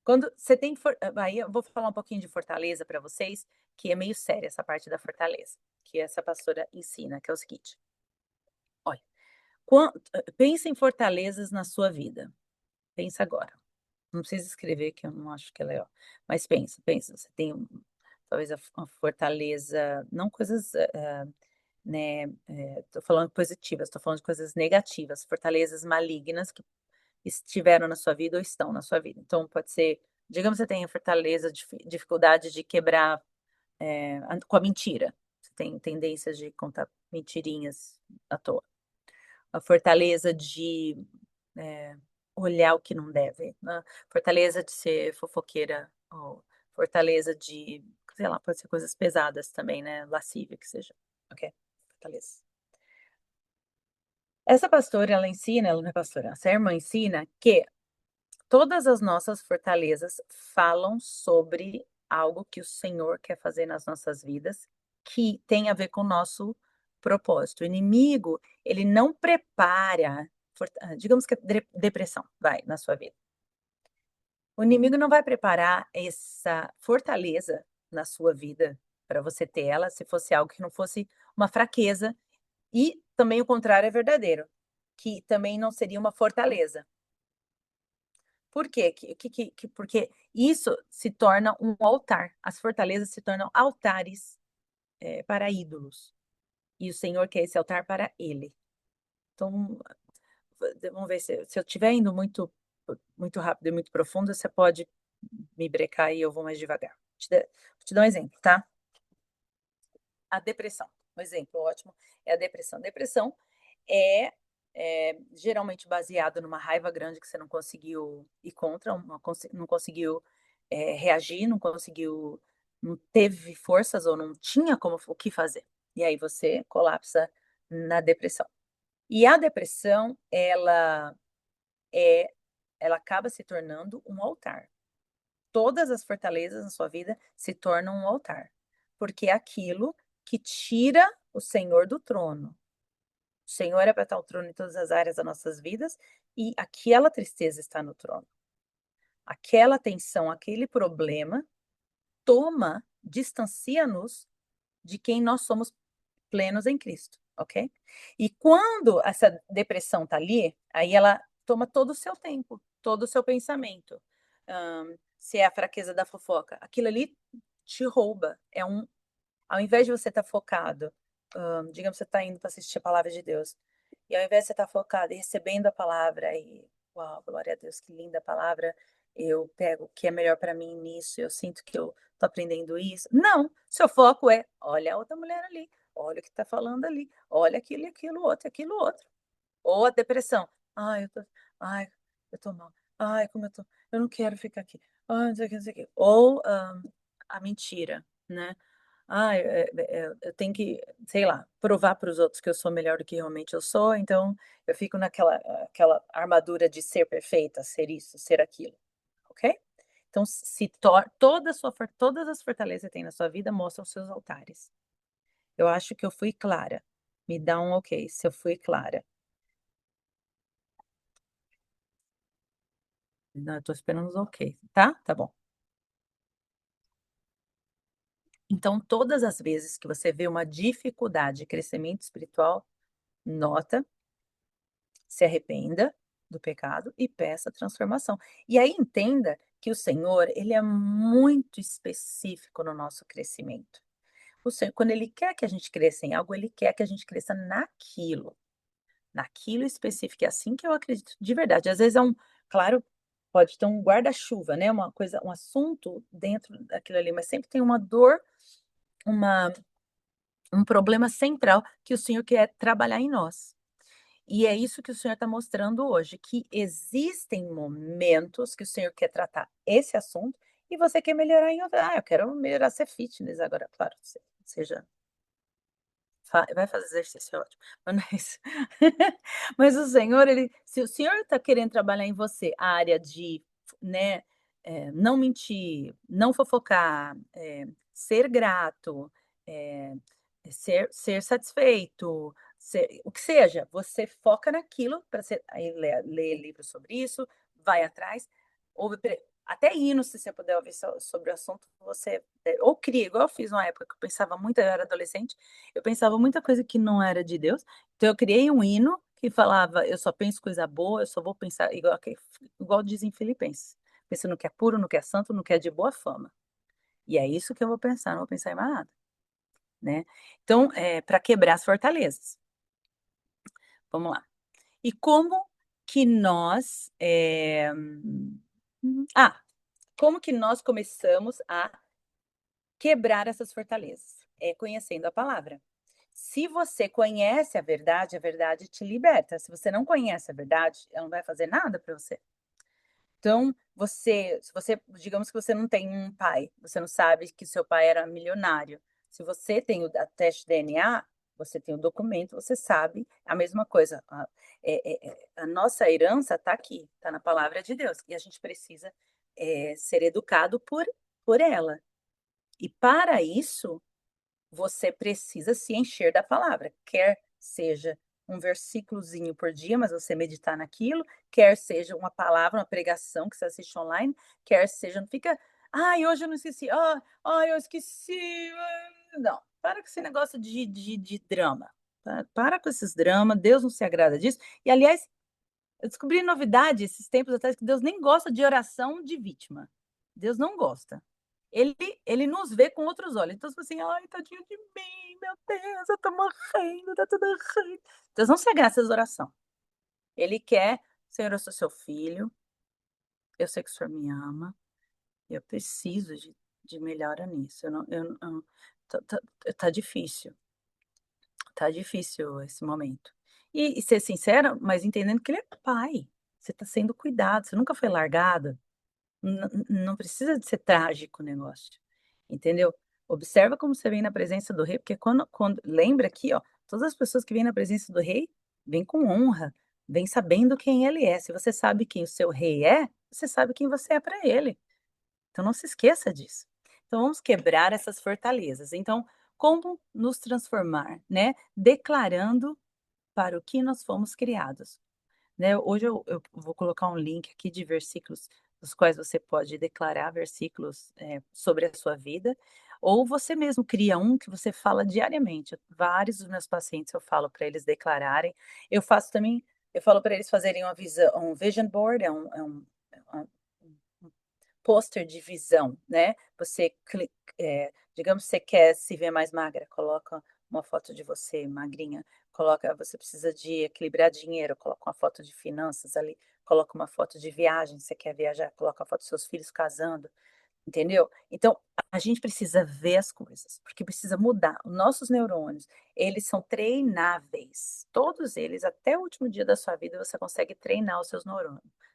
Quando você tem. Aí eu vou falar um pouquinho de fortaleza para vocês, que é meio séria essa parte da fortaleza, que essa pastora ensina, que é o seguinte: olha, pensa em fortalezas na sua vida. Pensa agora. Não precisa escrever, que eu não acho que é legal. Mas pensa, pensa. Você tem talvez uma fortaleza, não coisas, né? Estou falando positivas, estou falando de coisas negativas, fortalezas malignas que estiveram na sua vida ou estão na sua vida. Então, pode ser, digamos que você tenha fortaleza, dificuldade de quebrar com a mentira. Você tem tendências de contar mentirinhas à toa. A fortaleza de olhar o que não deve. Né? Fortaleza de ser fofoqueira. Ou fortaleza de, sei lá, pode ser coisas pesadas também, né? Lascívia, que seja. Ok? Fortaleza. Essa pastora, ela ensina, ela não é pastora, essa irmã ensina que todas as nossas fortalezas falam sobre algo que o Senhor quer fazer nas nossas vidas, que tem a ver com o nosso propósito. O inimigo, ele não prepara, digamos que depressão, vai, na sua vida. O inimigo não vai preparar essa fortaleza na sua vida para você ter ela, se fosse algo que não fosse uma fraqueza, e também o contrário é verdadeiro, que também não seria uma fortaleza. Por quê? Porque isso se torna um altar, as fortalezas se tornam altares, para ídolos, e o Senhor quer esse altar para ele. Então, vamos ver se eu estiver indo muito rápido e muito profundo, você pode me brecar e eu vou mais devagar. Vou te dar um exemplo, tá? A depressão, um exemplo ótimo é a depressão. Depressão é, geralmente baseado numa raiva grande que você não conseguiu ir contra, não conseguiu, reagir, não teve forças ou não tinha como o que fazer. E aí você colapsa na depressão. E a depressão, é ela acaba se tornando um altar. Todas as fortalezas na sua vida se tornam um altar, porque é aquilo que tira o Senhor do trono. O Senhor é para estar no trono em todas as áreas das nossas vidas, e aquela tristeza está no trono. Aquela tensão, aquele problema distancia-nos de quem nós somos plenos em Cristo, ok? E quando essa depressão tá ali, aí ela toma todo o seu tempo, todo o seu pensamento. Se é a fraqueza da fofoca, aquilo ali te rouba. Ao invés de você estar focado, digamos que você está indo para assistir a palavra de Deus, e ao invés de você estar focado e recebendo a palavra, e uau, glória a Deus, que linda a palavra, eu pego o que é melhor para mim nisso, eu sinto que eu estou aprendendo isso. Não, seu foco é, olha a outra mulher ali, olha o que está falando ali, olha aquilo e aquilo outro. Ou a depressão, ai, ai, eu tô mal, ai, como eu não quero ficar aqui, ai, não sei o que, não sei o que. Ou a mentira, né? Ah, eu tenho que, sei lá, provar para os outros que eu sou melhor do que realmente eu sou, então eu fico naquela aquela armadura de ser perfeita, ser isso, ser aquilo, ok? Então, se tor todas as fortalezas que tem na sua vida mostram os seus altares. Eu acho que eu fui clara. Me dá um ok, se eu fui clara. Não, eu tô esperando os ok, tá? Tá bom. Então, todas as vezes que você vê uma dificuldade de crescimento espiritual, nota, se arrependa do pecado e peça transformação. E aí entenda que o Senhor, ele é muito específico no nosso crescimento. O Senhor, quando ele quer que a gente cresça em algo, ele quer que a gente cresça naquilo específico. É assim que eu acredito de verdade. Às vezes claro, pode ter um guarda-chuva, né? Uma coisa, um assunto dentro daquilo ali, mas sempre tem uma dor, uma, um problema central que o Senhor quer trabalhar em nós. E é isso que o Senhor está mostrando hoje, que existem momentos que o Senhor quer tratar esse assunto e você quer melhorar em outra. Ah, eu quero melhorar ser fitness agora, claro, seja. Vai fazer exercício, é ótimo. Mas, mas o Senhor, se o Senhor está querendo trabalhar em você a área de, né, não mentir, não fofocar, ser grato, eh, ser satisfeito, o que seja, você foca naquilo para aí lê livros sobre isso, vai atrás, ouve, até hinos, se você puder ouvir sobre o assunto, você ou cria, igual eu fiz uma época que eu pensava muito, eu era adolescente, eu pensava muita coisa que não era de Deus, então eu criei um hino que falava: eu só penso coisa boa, eu só vou pensar igual dizem Filipenses, pensa no que é puro, no que é santo, no que é de boa fama. E é isso que eu vou pensar, não vou pensar em mais nada, né? Então, para quebrar as fortalezas. Vamos lá. E como que nós, como que nós começamos a quebrar essas fortalezas? É conhecendo a palavra. Se você conhece a verdade te liberta. Se você não conhece a verdade, ela não vai fazer nada para você. Então, se você, digamos que você não tem um pai, você não sabe que seu pai era milionário. Se você tem o teste DNA, você tem o documento, você sabe a mesma coisa. A nossa herança está aqui, está na palavra de Deus, e a gente precisa ser educado por ela. E para isso, você precisa se encher da palavra, quer seja um versículozinho por dia, mas você meditar naquilo, quer seja uma palavra, uma pregação que você assiste online, quer seja não fica: "Ai, hoje eu não esqueci. Ai, eu esqueci. Não, para com esse negócio de drama, para com esses drama, Deus não se agrada disso. E aliás, eu descobri novidade esses tempos atrás que Deus nem gosta de oração de vítima. Deus não gosta. Ele ele nos vê com outros olhos. Então, tipo assim: "Ai, tadinho de mim, meu Deus, eu tô morrendo, tá tudo errado". Deus não se agrada dessas oração. Ele quer: "Senhor, eu sou seu filho, eu sei que o Senhor me ama, eu preciso de melhora nisso. Eu não tá difícil, tá difícil esse momento". E ser sincera, mas entendendo que ele é pai. Você tá sendo cuidado, você nunca foi largada. Não precisa de ser trágico o negócio, entendeu. Observa como você vem na presença do rei, porque quando lembra aqui, ó, todas as pessoas que vêm na presença do rei, vêm com honra, vêm sabendo quem ele é. Se você sabe quem o seu rei é, você sabe quem você é para ele. Então não se esqueça disso. Então vamos quebrar essas fortalezas. Então, como nos transformar, né, declarando para o que nós fomos criados. Né, hoje eu vou colocar um link aqui de versículos dos quais você pode declarar versículos, sobre a sua vida, ou você mesmo cria um que você fala diariamente. Vários dos meus pacientes eu falo para eles declararem. Eu faço também eu falo para eles fazerem um vision board, um pôster de visão, né. Digamos que você quer se ver mais magra, coloca uma foto de você magrinha, coloca você precisa de equilibrar dinheiro, coloca uma foto de finanças ali, coloca uma foto de viagem, você quer viajar, coloca a foto dos seus filhos casando. Entendeu? Então, a gente precisa ver as coisas, porque precisa mudar. Os nossos neurônios, eles são treináveis. Todos eles, até o último dia da sua vida, você consegue treinar os seus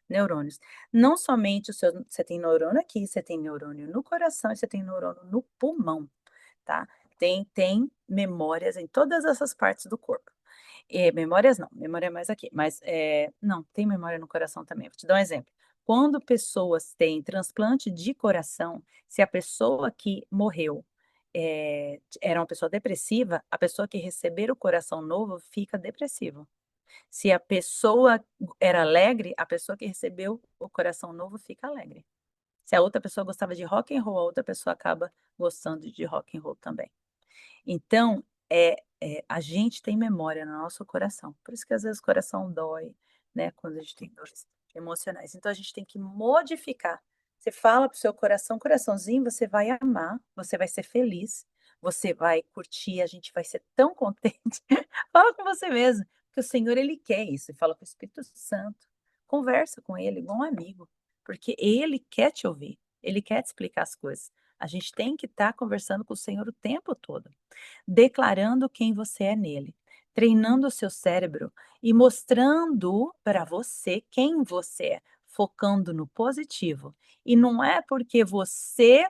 neurônios. Não somente você tem neurônio aqui, você tem neurônio no coração e você tem neurônio no pulmão, tá? Tem memórias em todas essas partes do corpo. Memórias não, memória é mais aqui, mas, não, tem memória no coração também. Vou te dar um exemplo. Quando pessoas têm transplante de coração, se a pessoa que morreu, era uma pessoa depressiva, a pessoa que receber o coração novo fica depressivo. Se a pessoa era alegre, a pessoa que recebeu o coração novo fica alegre. Se a outra pessoa gostava de rock and roll, a outra pessoa acaba gostando de rock and roll também. Então, a gente tem memória no nosso coração, por isso que às vezes o coração dói, né, quando a gente tem dores emocionais. Então a gente tem que modificar. Você fala para o seu coração: "Coraçãozinho, você vai amar, você vai ser feliz, você vai curtir, a gente vai ser tão contente". Fala com você mesmo, porque o Senhor ele quer isso, e fala com o Espírito Santo. Conversa com ele igual um amigo, porque ele quer te ouvir, ele quer te explicar as coisas. A gente tem que estar conversando com o Senhor o tempo todo, declarando quem você é nele, treinando o seu cérebro e mostrando para você quem você é, focando no positivo. E não é porque você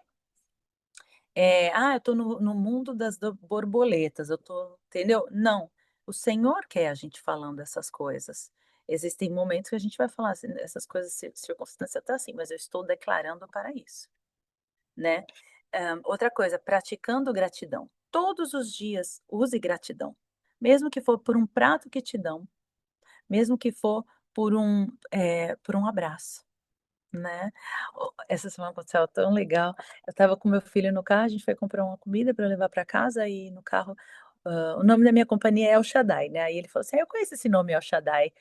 eu estou no mundo das borboletas, eu tô, entendeu? Não, o Senhor quer a gente falando essas coisas. Existem momentos que a gente vai falar assim, essas coisas, circunstância tá assim, mas eu estou declarando para isso. Né. Outra coisa, praticando gratidão. Todos os dias use gratidão, mesmo que for por um prato que te dão, mesmo que for por um abraço, né. Essa semana aconteceu algo tão legal, eu estava com meu filho no carro, a gente foi comprar uma comida para levar para casa e no carro, o nome da minha companhia é El Shaddai, né, aí ele falou assim: "Ah, eu conheço esse nome El Shaddai,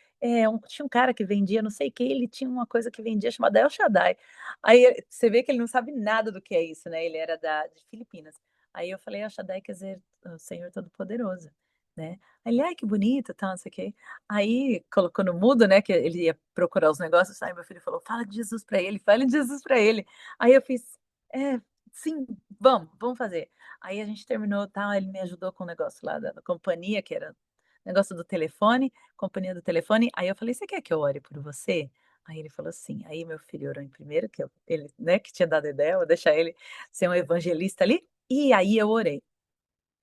tinha um cara que vendia não sei o que, ele tinha uma coisa que vendia chamada El Shaddai". Aí você vê que ele não sabe nada do que é isso, né, ele era de Filipinas. Aí eu falei: "El Shaddai quer dizer o Senhor Todo-Poderoso", né. Aí ele: "Ai, que bonito, tal, não sei o quê". Aí colocou no mudo, né, que ele ia procurar os negócios, aí meu filho falou: "Fala de Jesus pra ele, fale de Jesus pra ele". Aí eu fiz: "É, sim, vamos fazer". Aí a gente terminou, tal, ele me ajudou com o negócio lá da companhia, que era negócio do telefone, companhia do telefone, aí eu falei: "Você quer que eu ore por você?". Aí ele falou: "Sim". Aí meu filho orou em primeiro, que ele, né, que tinha dado a ideia, vou deixar ele ser um evangelista ali, e aí eu orei.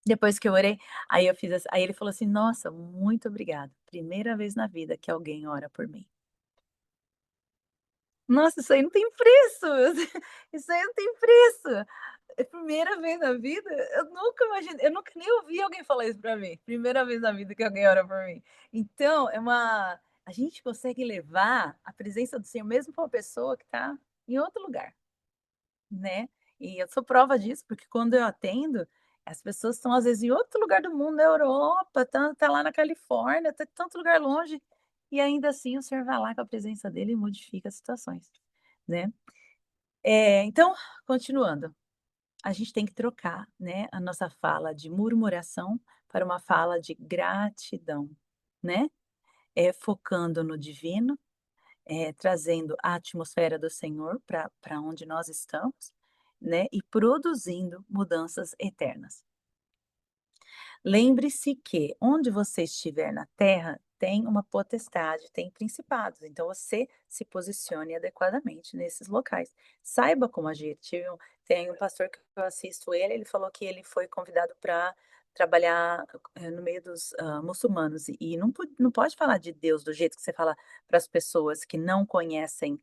Depois que eu orei, aí ele falou assim: "Nossa, muito obrigado, primeira vez na vida que alguém ora por mim". Nossa, isso aí não tem preço, isso aí não tem preço. é a primeira vez na vida, eu nunca imaginei, eu nunca nem ouvi alguém falar isso pra mim, primeira vez na vida que alguém ora por mim. Então, a gente consegue levar a presença do Senhor mesmo pra uma pessoa que tá em outro lugar, né. E eu sou prova disso, porque quando eu atendo, as pessoas estão às vezes em outro lugar do mundo, na Europa, tá lá na Califórnia, tá em tanto lugar longe, e ainda assim o Senhor vai lá com a presença dele e modifica as situações, né. Então, continuando. A gente tem que trocar, né, a nossa fala de murmuração para uma fala de gratidão, né, focando no divino, trazendo a atmosfera do Senhor para onde nós estamos, né, e produzindo mudanças eternas. Lembre-se que onde você estiver na terra, tem uma potestade, tem principados, então você se posicione adequadamente nesses locais. Saiba como agir. Tem um pastor que eu assisto ele falou que ele foi convidado para trabalhar, no meio dos, muçulmanos e não pode falar de Deus do jeito que você fala para as pessoas que não conhecem,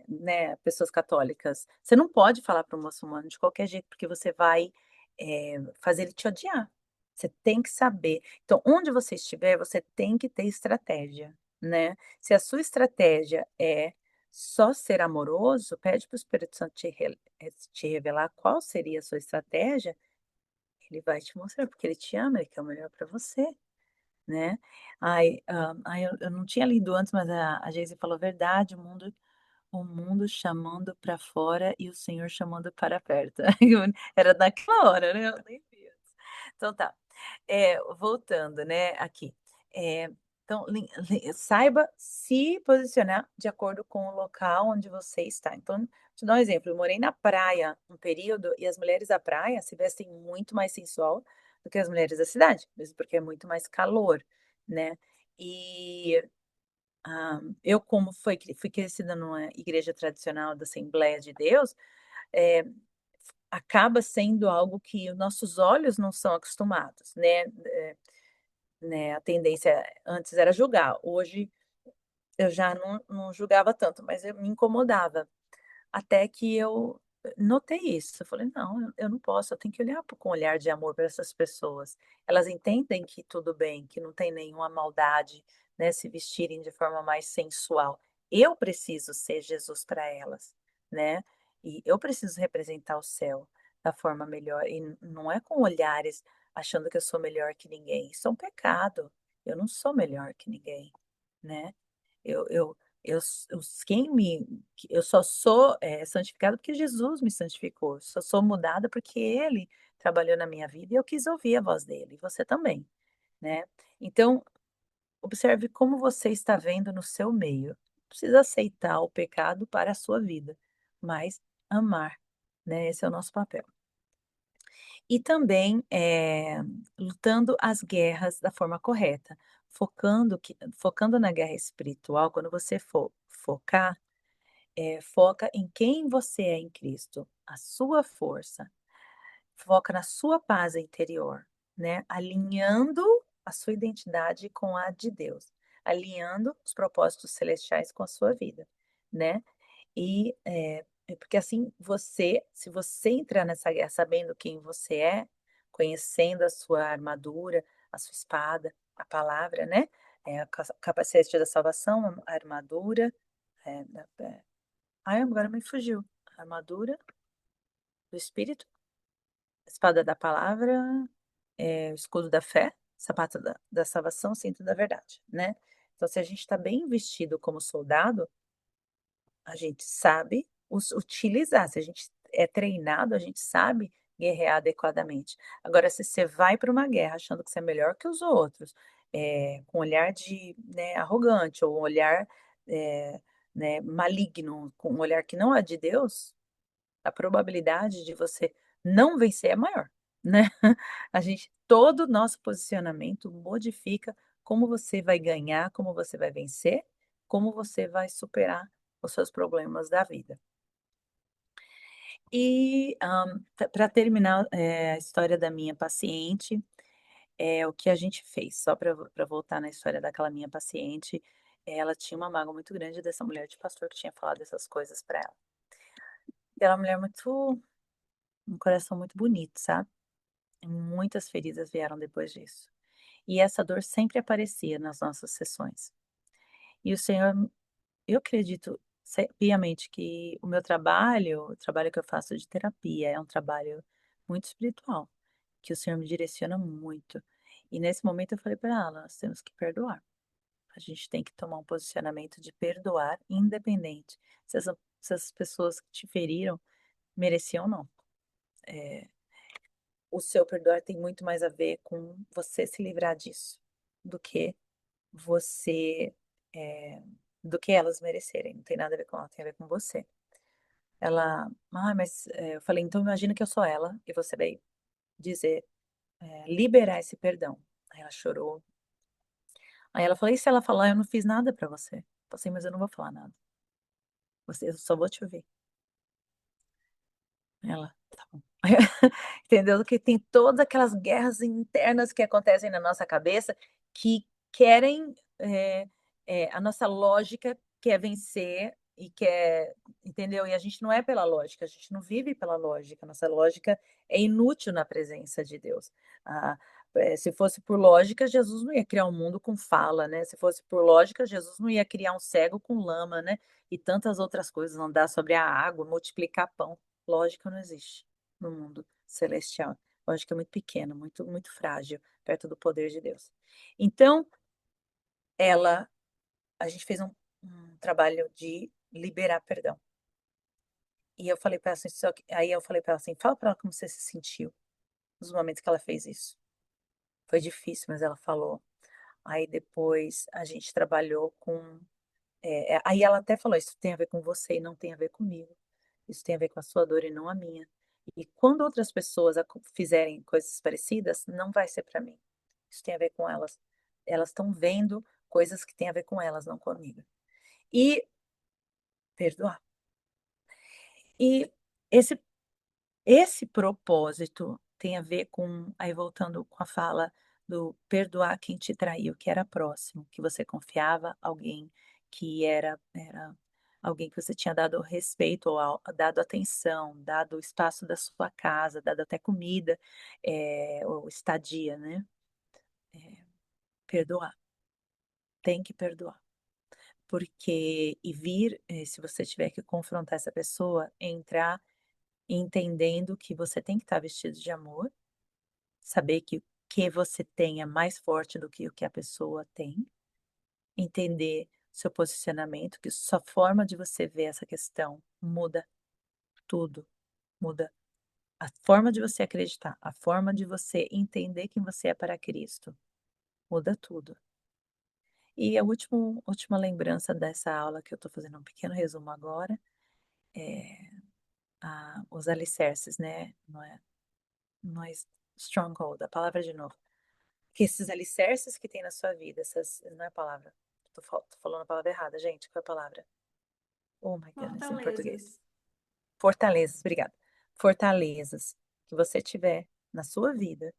né, pessoas católicas. Você não pode falar para um muçulmano de qualquer jeito, porque você vai, fazer ele te odiar. Você tem que saber. Então, onde você estiver, você tem que ter estratégia, né. Se a sua estratégia é só ser amoroso, pede para o Espírito Santo te revelar qual seria a sua estratégia, ele vai te mostrar, porque ele te ama, ele quer o melhor para você, né. Eu não tinha lido antes, mas a Geise falou: "Verdade, o mundo chamando para fora e o Senhor chamando para perto". Era naquela hora, né, eu nem vi antes. Então tá. Voltando, né, aqui. Então saiba se posicionar de acordo com o local onde você está. Então, te dar um exemplo, eu morei na praia um período e as mulheres da praia se vestem muito mais sensual do que as mulheres da cidade, mesmo porque é muito mais calor, né. E, eu como fui crescida numa igreja tradicional da Assembleia de Deus, eh, acaba sendo algo que os nossos olhos não são acostumados, né, a tendência antes era julgar, hoje eu já não julgava tanto, mas eu me incomodava, até que eu notei isso, eu falei: "Não, eu não posso, eu tenho que olhar com um olhar de amor para essas pessoas, elas entendem que tudo bem, que não tem nenhuma maldade, né, se vestirem de forma mais sensual, eu preciso ser Jesus para elas, né, e eu preciso representar o céu da forma melhor e não é com olhares achando que eu sou melhor que ninguém, isso é um pecado, eu não sou melhor que ninguém, né, eu s os quem me que eu só sou, santificada porque Jesus me santificou, só sou mudada porque ele trabalhou na minha vida e eu quis ouvir a voz dele, e você também, né. Então, observe como você está vendo no seu meio. Não precisa aceitar o pecado para a sua vida, mas amar, né, esse é o nosso papel. E também, lutando as guerras da forma correta, focando na guerra espiritual, quando você for focar, foca em quem você é em Cristo, a sua força, foca na sua paz interior, né, alinhando a sua identidade com a de Deus, alinhando os propósitos celestiais com a sua vida, né. É porque assim se você entrar nessa guerra sabendo quem você é, conhecendo a sua armadura, a sua espada, a palavra, né, a capacete da salvação, a armadura, ai, agora me fugiu. A armadura do espírito, a espada da palavra, o escudo da fé, sapato da salvação, cinto da verdade, né. Então se a gente está bem vestido como soldado, a gente sabe utilizar, se a gente é treinado, a gente sabe guerrear adequadamente. Agora se você vai para uma guerra achando que você é melhor que os outros, com um olhar de, né, arrogante ou um olhar, eh, né, maligno, com um olhar que não é de Deus, a probabilidade de você não vencer é maior, né. Todo o nosso posicionamento modifica como você vai ganhar, como você vai vencer, como você vai superar os seus problemas da vida. E, para terminar, a história da minha paciente, o que a gente fez, só para voltar na história daquela minha paciente, ela tinha uma mágoa muito grande dessa mulher de pastor que tinha falado essas coisas para ela. E ela é uma mulher muito um coração muito bonito, sabe. E muitas feridas vieram depois disso. E essa dor sempre aparecia nas nossas sessões. E o Senhor, eu acredito piamente que o trabalho que eu faço de terapia é um trabalho muito espiritual, que o Senhor me direciona muito. E nesse momento eu falei para ela: "Nós temos que perdoar. A gente tem que tomar um posicionamento de perdoar, independente se essas pessoas que te feriram mereciam ou não. Eh, o seu perdoar tem muito mais a ver com você se livrar disso, do que você, eh, do que elas merecerem, não tem nada a ver com ela, tem a ver com você". Ela: "Ah, mas", eu falei: "Então imagina que eu sou ela e você vai dizer, liberar esse perdão". Aí ela chorou. Aí ela falou: "E se ela falar: 'Eu não fiz nada pra você'?". Eu falei assim: "Mas eu não vou falar nada, eu só vou te ouvir". Ela: "Tá bom". Entendeu? Que tem todas aquelas guerras internas que acontecem na nossa cabeça, que querem, a nossa lógica quer vencer e quer, entendeu? E a gente não é pela lógica, a gente não vive pela lógica, nossa lógica é inútil na presença de Deus. Ah, se fosse por lógica, Jesus não ia criar um mundo com fala, né, se fosse por lógica, Jesus não ia criar um cego com lama, né, e tantas outras coisas, andar sobre a água, multiplicar pão. Lógica não existe no mundo celestial. Lógica é muito pequena, muito muito frágil, perto do poder de Deus. Então, ela a gente fez um trabalho de liberar perdão. E eu falei para ela assim, só que aí eu falei para ela assim: "Fala para ela como você se sentiu nos momentos que ela fez isso". Foi difícil, mas ela falou. Aí depois a gente trabalhou com, aí ela até falou: "Isso tem a ver com você e não tem a ver comigo. Isso tem a ver com a sua dor e não a minha. E quando outras pessoas fizerem coisas parecidas, não vai ser para mim. Isso tem a ver com elas. Elas estão vendo coisas que têm a ver com elas, não comigo". E perdoar. E esse esse propósito tem a ver com, aí voltando com a fala do perdoar quem te traiu, que era próximo, que você confiava, alguém que era alguém que você tinha dado respeito ou dado atenção, dado o espaço da sua casa, dado até comida, ou estadia, né. Eh, perdoar, tem que perdoar. Porque se você tiver que confrontar essa pessoa, entrar entendendo que você tem que estar vestido de amor. Saber que o que você tem é mais forte do que o que a pessoa tem, entender seu posicionamento, que sua forma de você ver essa questão muda tudo, muda a forma de você acreditar, a forma de você entender quem você é para Cristo, muda tudo. E a última lembrança dessa aula, que eu estou fazendo um pequeno resumo agora, é os alicerces, né, não é stronghold, a palavra de novo. Que esses alicerces que tem na sua vida, essas não é a palavra, tô falando a palavra errada, gente, qual é a palavra? Oh my goodness, em português. Fortalezas. Fortalezas, obrigada. Fortalezas que você tiver na sua vida,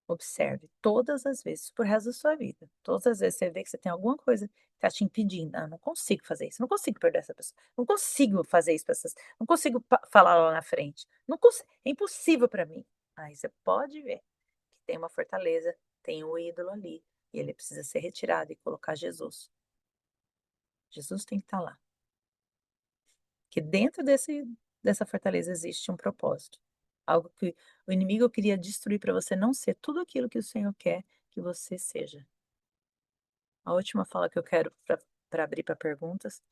observe todas as vezes, pro resto da sua vida. Todas as vezes você vê que você tem alguma coisa que tá te impedindo: "Ah, não consigo fazer isso, não consigo perder essa pessoa, não consigo fazer isso pra essas, não consigo falar lá na frente, não consi é impossível para mim". Aí você pode ver que tem uma fortaleza, tem um ídolo ali, e ele precisa ser retirado e colocar Jesus. Jesus tem que estar lá, que dentro dessa fortaleza existe um propósito, algo que o inimigo queria destruir para você não ser tudo aquilo que o Senhor quer que você seja. A última fala que eu quero para abrir para perguntas,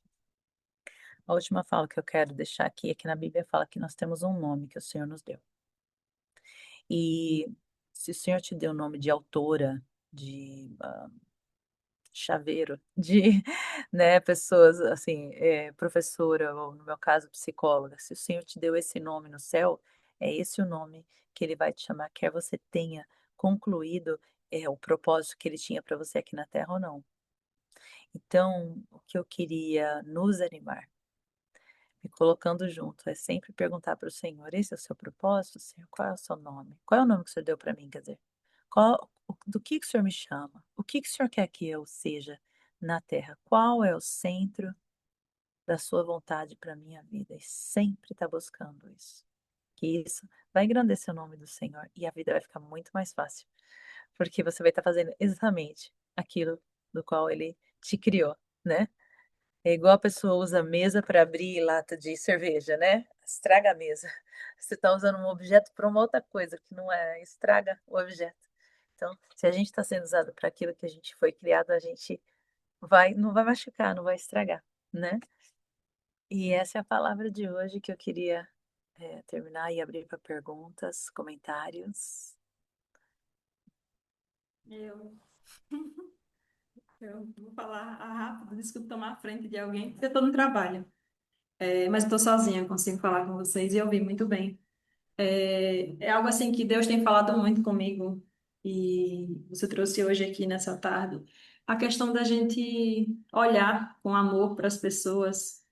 a última fala que eu quero deixar aqui é que na Bíblia fala que nós temos um nome que o Senhor nos deu. E se o Senhor te deu o nome de autora, de chaveiro de, né, pessoas assim, professora ou no meu caso psicóloga, se o Senhor te deu esse nome no céu, é esse o nome que ele vai te chamar, quer você tenha concluído, o propósito que ele tinha para você aqui na terra ou não. Então, o que eu queria nos animar, me colocando junto, é sempre perguntar para o Senhor: "Esse é o seu propósito, Senhor? Qual é o seu nome? Qual é o nome que o Senhor deu para mim?", quer dizer, do que o Senhor me chama? O que o Senhor quer que eu seja na terra? Qual é o centro da sua vontade para minha vida? E sempre estar buscando isso. que isso vai engrandecer o nome do Senhor e a vida vai ficar muito mais fácil, porque você vai estar fazendo exatamente aquilo do qual Ele te criou, né. É igual a pessoa usa a mesa para abrir lata de cerveja, né, estraga a mesa. Você está usando um objeto para uma outra coisa que não é, estraga o objeto. Então, se a gente está sendo usado para aquilo que a gente foi criado, a gente não vai machucar, não vai estragar, né. E essa é a palavra de hoje que eu queria, terminar e abrir para perguntas, comentários. Eu, eu vou falar rápido, desculpa tomar a frente de alguém, porque eu estou no trabalho. Mas estou sozinha, eu consigo falar com vocês e ouvir muito bem. É algo assim que Deus tem falado muito comigo e você trouxe hoje aqui nessa tarde. A questão da gente olhar com amor para as pessoas,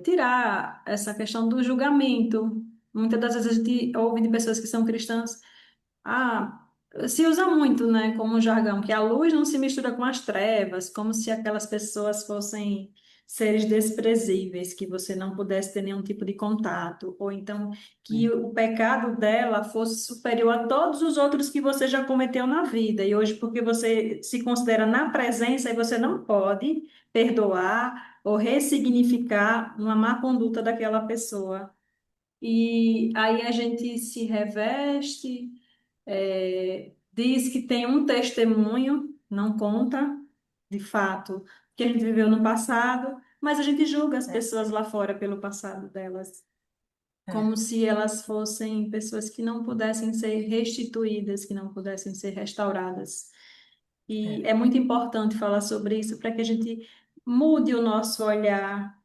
tirar essa questão do julgamento. Muitas das vezes a gente ouve de pessoas que são cristãs. Ah, se usa muito, né, como um jargão, que a luz não se mistura com as trevas, como se aquelas pessoas fossem seres desprezíveis, que você não pudesse ter nenhum tipo de contato, ou então que É, o pecado dela fosse superior a todos os outros que você já cometeu na vida. E hoje, porque você se considera na presença, e você não pode perdoar ou ressignificar uma má conduta daquela pessoa. E aí a gente se reveste, diz que tem um testemunho, não conta, de fato, que a gente viveu no passado, mas a gente julga as é, pessoas lá fora pelo passado delas, é, como se elas fossem pessoas que não pudessem ser restituídas, que não pudessem ser restauradas. é, E é muito importante falar sobre isso para que a gente mude o nosso olhar.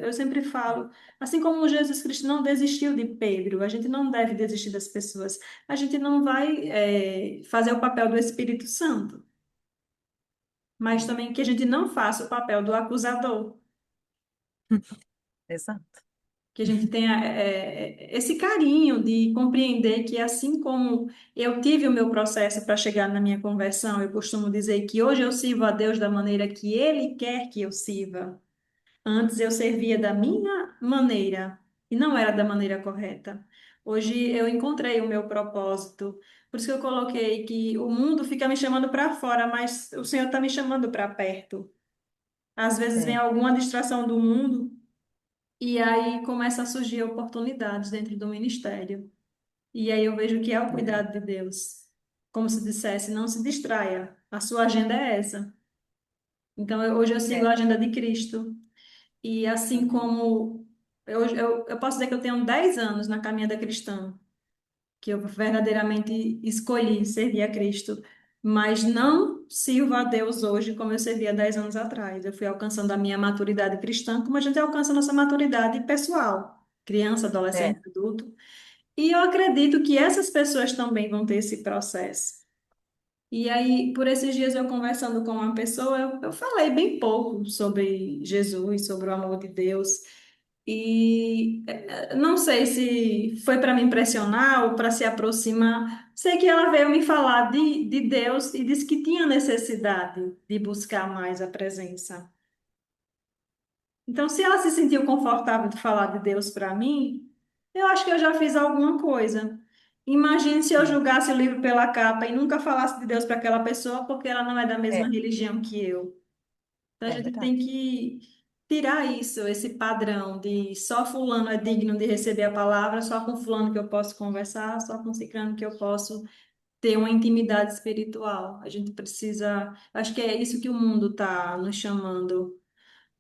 Eu sempre é, falo, assim como Jesus Cristo não desistiu de Pedro, a gente não deve desistir das pessoas. A gente não vai, fazer o papel do Espírito Santo, mas é. também que a gente não faça o papel do acusador. Exato. Que a gente tenha esse carinho de compreender que assim como eu tive o meu processo para chegar na minha conversão, eu costumo dizer que hoje eu sirvo a Deus da maneira que Ele quer que eu sirva. Antes eu servia da minha maneira e não era da maneira correta. Hoje eu encontrei o meu propósito. Por isso que eu coloquei que o mundo fica me chamando para fora, mas o Senhor está me chamando para perto. Às vezes vem É, alguma distração do mundo e aí começa a surgir oportunidades dentro do ministério. E aí eu vejo que é o é, cuidado de Deus. Como se dissesse, não se distraia. A sua agenda é essa. Então, hoje eu sigo é. a agenda de Cristo. E assim Uhum. como eu posso dizer que eu tenho 10 anos na caminhada cristã, que eu verdadeiramente escolhi servir a Cristo, mas não sirvo a Deus hoje como eu servia 10 anos atrás. Eu fui alcançando a minha maturidade cristã, como a gente alcança a nossa maturidade pessoal, criança, É, adolescente, adulto. E eu acredito que essas pessoas também vão ter esse processo. E aí, por esses dias eu conversando com uma pessoa, eu falei bem pouco sobre Jesus, sobre o amor de Deus. E não sei se foi para me impressionar ou para se aproximar. Sei que ela veio me falar de Deus e disse que tinha necessidade de buscar mais a presença. Então, se ela se sentiu confortável de falar de Deus para mim, eu acho que eu já fiz alguma coisa. Imagine se eu é, julgasse o livro pela capa e nunca falasse de Deus para aquela pessoa porque ela não é da mesma é, religião que eu. Então, a é gente verdade. tem que tirar isso, esse padrão de só fulano é digno de receber a palavra, só com fulano que eu posso conversar, só com ciclano que eu posso ter uma intimidade espiritual. A gente precisa, acho que é isso que o mundo está nos chamando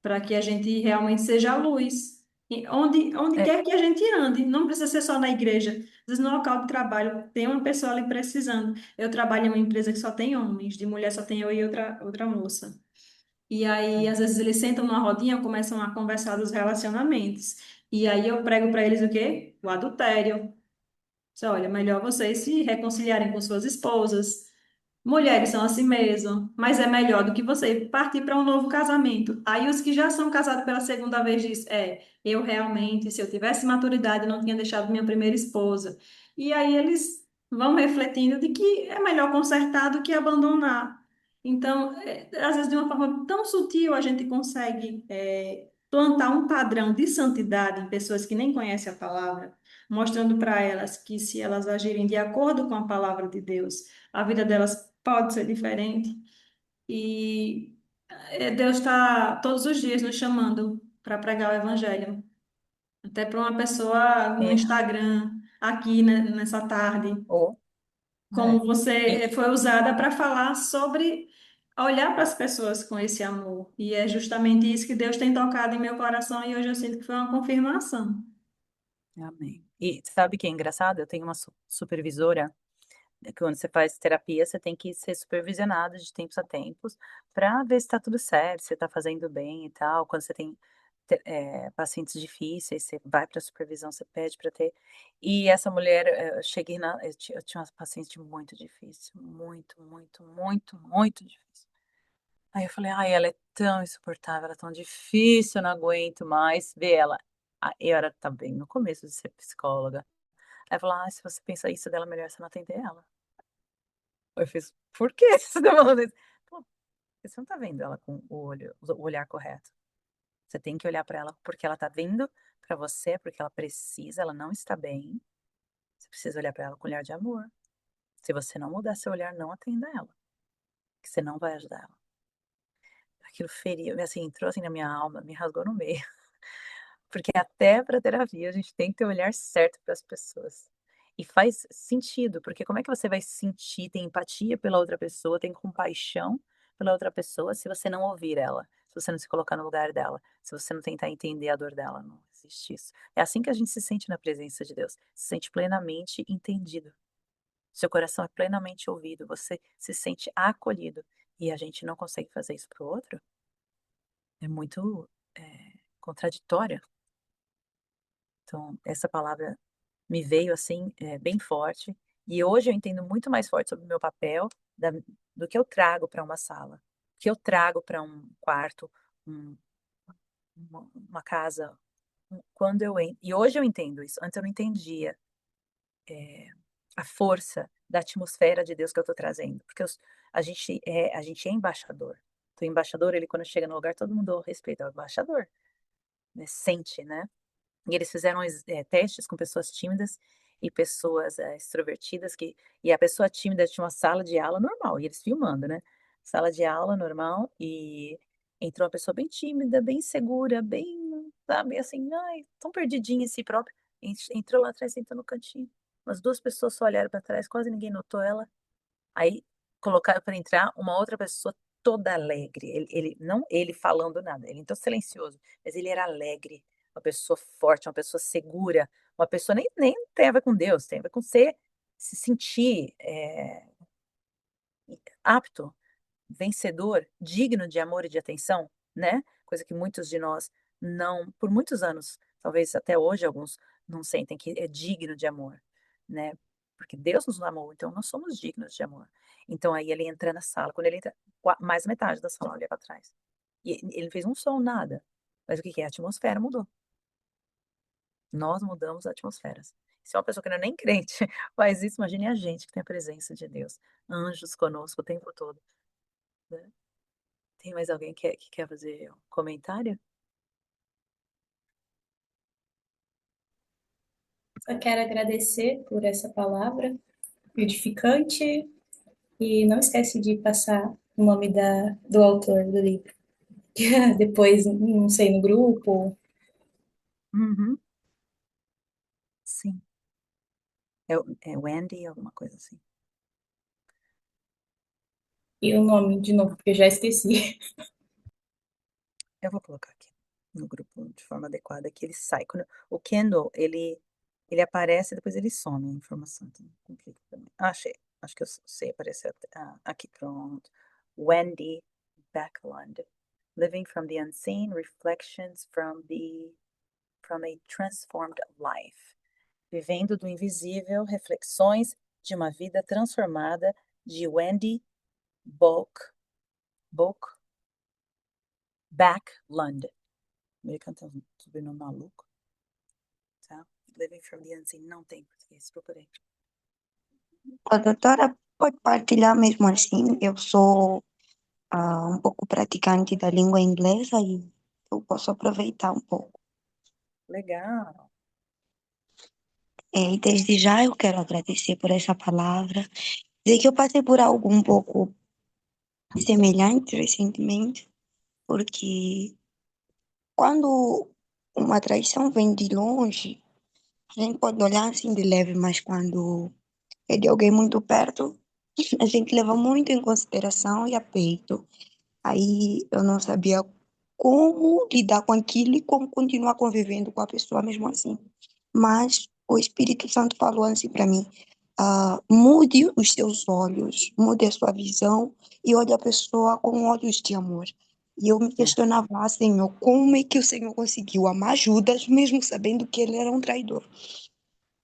para que a gente realmente seja a luz. E onde É, quer que a gente ande, não precisa ser só na igreja. Às vezes no local de trabalho tem uma pessoa ali precisando. Eu trabalho em uma empresa que só tem homens, de mulher só tem eu e outra moça. E aí, é, às vezes, eles sentam numa rodinha e começam a conversar dos relacionamentos. E aí eu prego para eles o quê? O adultério. Diz, olha, melhor vocês se reconciliarem com suas esposas. Mulheres são assim mesmo, mas é melhor do que você partir para um novo casamento. Aí os que já são casados pela segunda vez diz, eu realmente, se eu tivesse maturidade, eu não tinha deixado minha primeira esposa. E aí eles vão refletindo de que é melhor consertar do que abandonar. Então, às vezes de uma forma tão sutil a gente consegue plantar um padrão de santidade em pessoas que nem conhecem a palavra. mostrando para elas que se elas agirem de acordo com a palavra de Deus, a vida delas pode ser diferente. E Deus está todos os dias nos chamando para pregar o evangelho. Até para uma pessoa no É, Instagram, aqui, né, nessa tarde, ou, como é. você E, foi usada para falar sobre olhar para as pessoas com esse amor. E é justamente isso que Deus tem tocado em meu coração e hoje eu sinto que foi uma confirmação. amém. E sabe o que é engraçado? Eu tenho uma supervisora, que quando você faz terapia, você tem que ser supervisionado de tempos a tempos para ver se está tudo certo, se está fazendo bem e tal. Quando você tem pacientes difíceis, você vai para a supervisão, você pede para ter. E essa mulher, eu cheguei eu tinha uma paciente muito difícil, muito, muito, muito, muito difícil. Aí eu falei, ai, ela é tão insuportável, ela é tão difícil, eu não aguento mais ver ela. Eu era também no começo de ser psicóloga. Aí eu falei, ah, se você pensa isso dela, melhor você não atender ela. Eu fiz, por que você tá falando isso? Pô, porque você não tá vendo ela com o olhar correto. Você tem que olhar para ela porque ela tá vindo para você, porque ela precisa, ela não está bem. Você precisa olhar para ela com olhar de amor. Se você não mudar seu olhar, não atenda ela, que você não vai ajudar ela. Aquilo feriu, assim, entrou assim na minha alma, me rasgou no meio. Porque até para terapia a gente tem que ter o olhar certo para as pessoas. E faz sentido, porque como é que você vai sentir, ter empatia pela outra pessoa, ter compaixão pela outra pessoa se você não ouvir ela, se você não se colocar no lugar dela, se você não tentar entender a dor dela, não existe isso. É assim que a gente se sente na presença de Deus, se sente plenamente entendido. Seu coração é plenamente ouvido, você se sente acolhido. E a gente não consegue fazer isso para o outro, é muito contraditório. Então, essa palavra me veio assim, bem forte. E hoje eu entendo muito mais forte sobre o meu papel do que eu trago para uma sala, que eu trago para um quarto, um- uma casa. Quando e hoje eu entendo isso. Antes eu não entendia a força da atmosfera de Deus que eu estou trazendo, porque a gente é embaixador. Então, o embaixador, ele quando chega no lugar, todo mundo respeita o embaixador, né? Sente, né? E eles fizeram testes com pessoas tímidas e pessoas extrovertidas, e a pessoa tímida tinha uma sala de aula normal, e eles filmando, né? Sala de aula normal, e entrou uma pessoa bem tímida, bem segura, bem, sabe, assim, ai, tão perdidinha em si própria. Entrou lá atrás, sentou no cantinho. Umas duas pessoas só olharam para trás, quase ninguém notou ela. Aí colocaram para entrar uma outra pessoa toda alegre. Não ele falando nada, ele entrou silencioso, mas ele era alegre, uma pessoa forte, uma pessoa segura, uma pessoa nem tem a ver com Deus, tem a ver com se sentir apto, vencedor, digno de amor e de atenção, né? Coisa que muitos de nós não, por muitos anos, talvez até hoje alguns não sentem que é digno de amor, né? Porque Deus nos amou, então nós somos dignos de amor. Então aí ele entra na sala, quando ele entra, mais metade da sala olha para trás. E ele não fez um som, nada. Mas o que que é? A atmosfera mudou. Nós mudamos a atmosfera. Se uma pessoa que não é nem crente faz isso, imagine a gente que tem a presença de Deus. Anjos conosco o tempo todo, né? Tem mais alguém que quer fazer um comentário? Só quero agradecer por essa palavra edificante e não esquece de passar o nome do autor do livro. Depois, não sei, no grupo. Uhum, sim. É Wendy, alguma coisa assim. E o nome de novo, porque eu já esqueci. Eu vou colocar aqui no grupo de forma adequada, que ele sai. O Kindle, ele aparece, depois ele some a informação. Então, complica também. Ah, achei. Acho que eu sei aparecer aqui, pronto. Wendy Backlund. Living from the Unseen, Reflections from a Transformed Life. Vivendo do Invisível, Reflexões de uma Vida Transformada, de Wendy Bulk Backlund. Americano tem um sobrenome maluco, tá? Living from the Unseen não tem português, procurei. A doutora pode partilhar mesmo assim. Eu sou um pouco praticante da língua inglesa e eu posso aproveitar um pouco. Legal. E desde já eu quero agradecer por essa palavra. Dizer que eu passei por algo um pouco semelhante recentemente, porque quando uma traição vem de longe, a gente pode olhar assim de leve, mas quando é de alguém muito perto, a gente leva muito em consideração e a peito. Aí eu não sabia como lidar com aquilo e como continuar convivendo com a pessoa mesmo assim. Mas o Espírito Santo falou assim para mim: mude os seus olhos, mude a sua visão e olhe a pessoa com olhos de amor. E eu me É, questionava, Senhor, como é que o Senhor conseguiu amar Judas mesmo sabendo que ele era um traidor?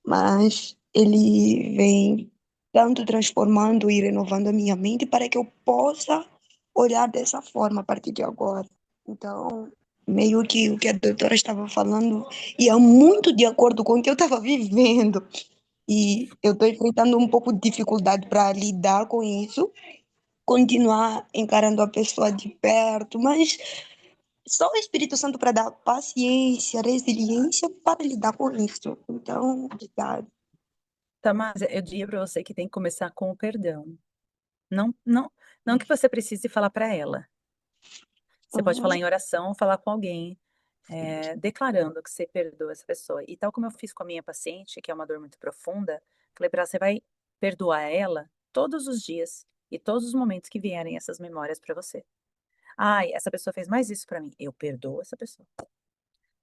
Mas ele vem tanto transformando e renovando a minha mente para que eu possa olhar dessa forma a partir de agora. Então, meio que o que a doutora estava falando ia muito de acordo com o que eu estava vivendo. E eu estou enfrentando um pouco de dificuldade para lidar com isso, continuar encarando a pessoa de perto, mas só o Espírito Santo para dar paciência, resiliência para lidar com isso. Então, obrigada. Tamás, eu diria para você que tem que começar com o perdão. Não, não, não que você precise falar para ela. Você pode falar Uhum. em oração, falar com alguém, declarando que você perdoa essa pessoa. E tal como eu fiz com a minha paciente, que é uma dor muito profunda, falei para ela, você vai perdoar ela todos os dias e todos os momentos que vierem essas memórias para você. Ai, essa pessoa fez mais isso para mim. Eu perdoo essa pessoa.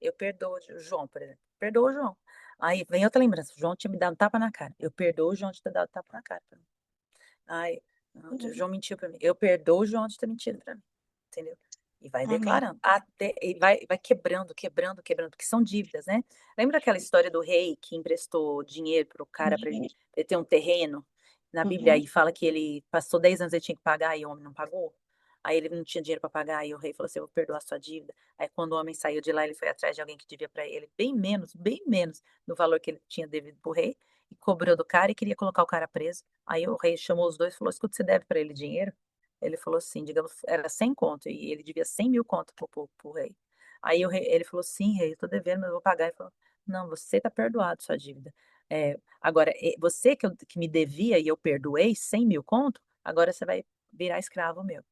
Eu perdoo o João, por exemplo. Perdoo o João. Aí vem outra lembrança. O João tinha me dado um tapa na cara. Eu perdoo o João de ter dado tapa na cara. Ai, não, o João mentiu pra mim. Eu perdoo o João de ter mentido pra mim. Entendeu? E vai Amém. declarando. Até, e vai quebrando, quebrando, quebrando, porque são dívidas, né? Lembra aquela história do rei que emprestou dinheiro pro cara pra ele ter um terreno? Na Bíblia Uhum. aí fala que ele passou 10 anos, ele tinha que pagar e o homem não pagou. Aí ele não tinha dinheiro para pagar, e o rei falou assim: eu vou perdoar a sua dívida. Aí quando o homem saiu de lá, ele foi atrás de alguém que devia para ele bem menos do valor que ele tinha devido pro rei, e cobrou do cara e queria colocar o cara preso. Aí o rei chamou os dois e falou: escuta, você deve para ele dinheiro? Ele falou assim, digamos, era 100 conto, e ele devia 100 mil conto pro rei. Aí ele falou: sim, rei, eu tô devendo, mas eu vou pagar. Ele falou: não, você tá perdoado sua dívida. Agora, você que me devia e eu perdoei 100 mil conto, agora você vai virar escravo meu.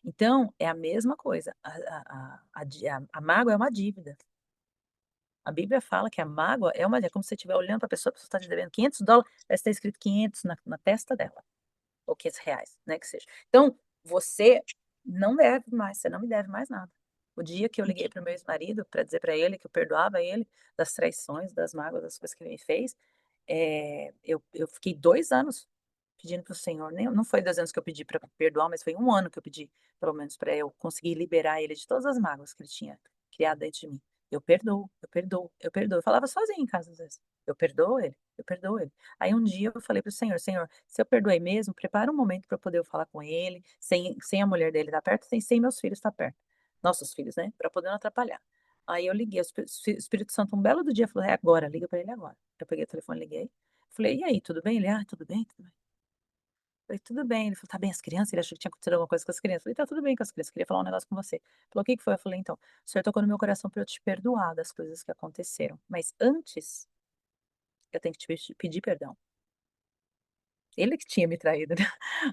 Então, é a mesma coisa. A mágoa é uma dívida. A Bíblia fala que a mágoa é uma dívida. É como se você estiver olhando para a pessoa está te devendo US$ 500, parece que está escrito 500 na testa dela. Ou R$ 500, né, que seja. Então, você não deve mais, você não me deve mais nada. O dia que eu liguei para o meu ex-marido para dizer para ele que eu perdoava ele das traições, das mágoas, das coisas que ele me fez, eu fiquei 2 anos pedindo para o Senhor. Não foi 2 anos que eu pedi para perdoar, mas foi um ano que eu pedi, pelo menos, para eu conseguir liberar ele de todas as mágoas que ele tinha criado dentro de mim. Eu perdoo, eu perdoo, eu perdoo. Eu falava sozinha em casa às vezes. Eu perdoo ele, eu perdoo ele. Aí um dia eu falei para o Senhor: Senhor, se eu perdoei mesmo, prepara um momento para eu poder falar com ele, sem a mulher dele estar perto, sem meus filhos estar perto. Nossos filhos, né? Para poder não atrapalhar. Aí eu liguei, o Espírito Santo, um belo do dia, falou: é agora, liga para ele agora. Eu peguei o telefone, liguei. Falei: e aí, tudo bem? Ele: tudo bem, tudo bem. Falei: tudo bem. Ele falou: tá bem as crianças? Ele achou que tinha acontecido alguma coisa com as crianças. Falei: tá tudo bem com as crianças, queria falar um negócio com você. Ele falou: o que que foi? Eu falei: então, o Senhor tocou no meu coração para eu te perdoar das coisas que aconteceram. Mas antes, eu tenho que te pedir perdão. Ele que tinha me traído, né?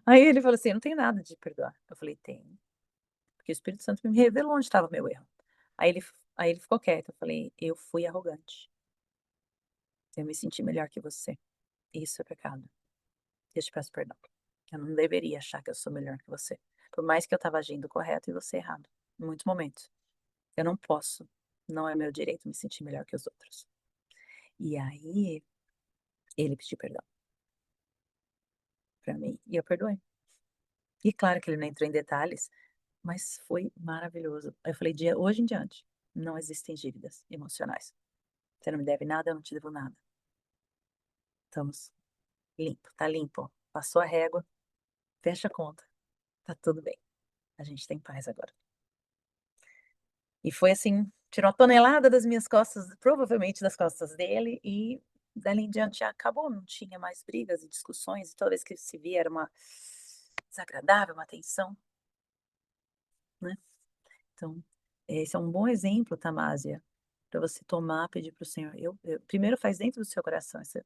Aí ele falou assim: eu não tenho nada de perdoar. Eu falei: tem. Porque o Espírito Santo me revelou onde estava o meu erro. Aí ele, aí ele ficou quieto. Eu falei: eu fui arrogante. Eu me senti melhor que você. Isso é pecado. Eu te peço perdão. Eu não deveria achar que eu sou melhor que você. Por mais que eu estava agindo correto e você errado. Em muitos momentos. Eu não posso. Não é meu direito me sentir melhor que os outros. E aí, ele pediu perdão pra mim. E eu perdoei. E claro que ele não entrou em detalhes, mas foi maravilhoso. Aí eu falei: hoje em diante, não existem dívidas emocionais. Você não me deve nada, eu não te devo nada. Estamos limpo, tá limpo. Passou a régua, fecha a conta. Tá tudo bem. A gente tem paz agora. E foi assim, tirou uma tonelada das minhas costas, provavelmente das costas dele, e dali em diante já acabou, não tinha mais brigas e discussões, e toda vez que se via era uma desagradável, uma tensão, né? Então, esse é um bom exemplo, Tamásia, para você tomar, pedir para o Senhor. Primeiro faz dentro do seu coração esse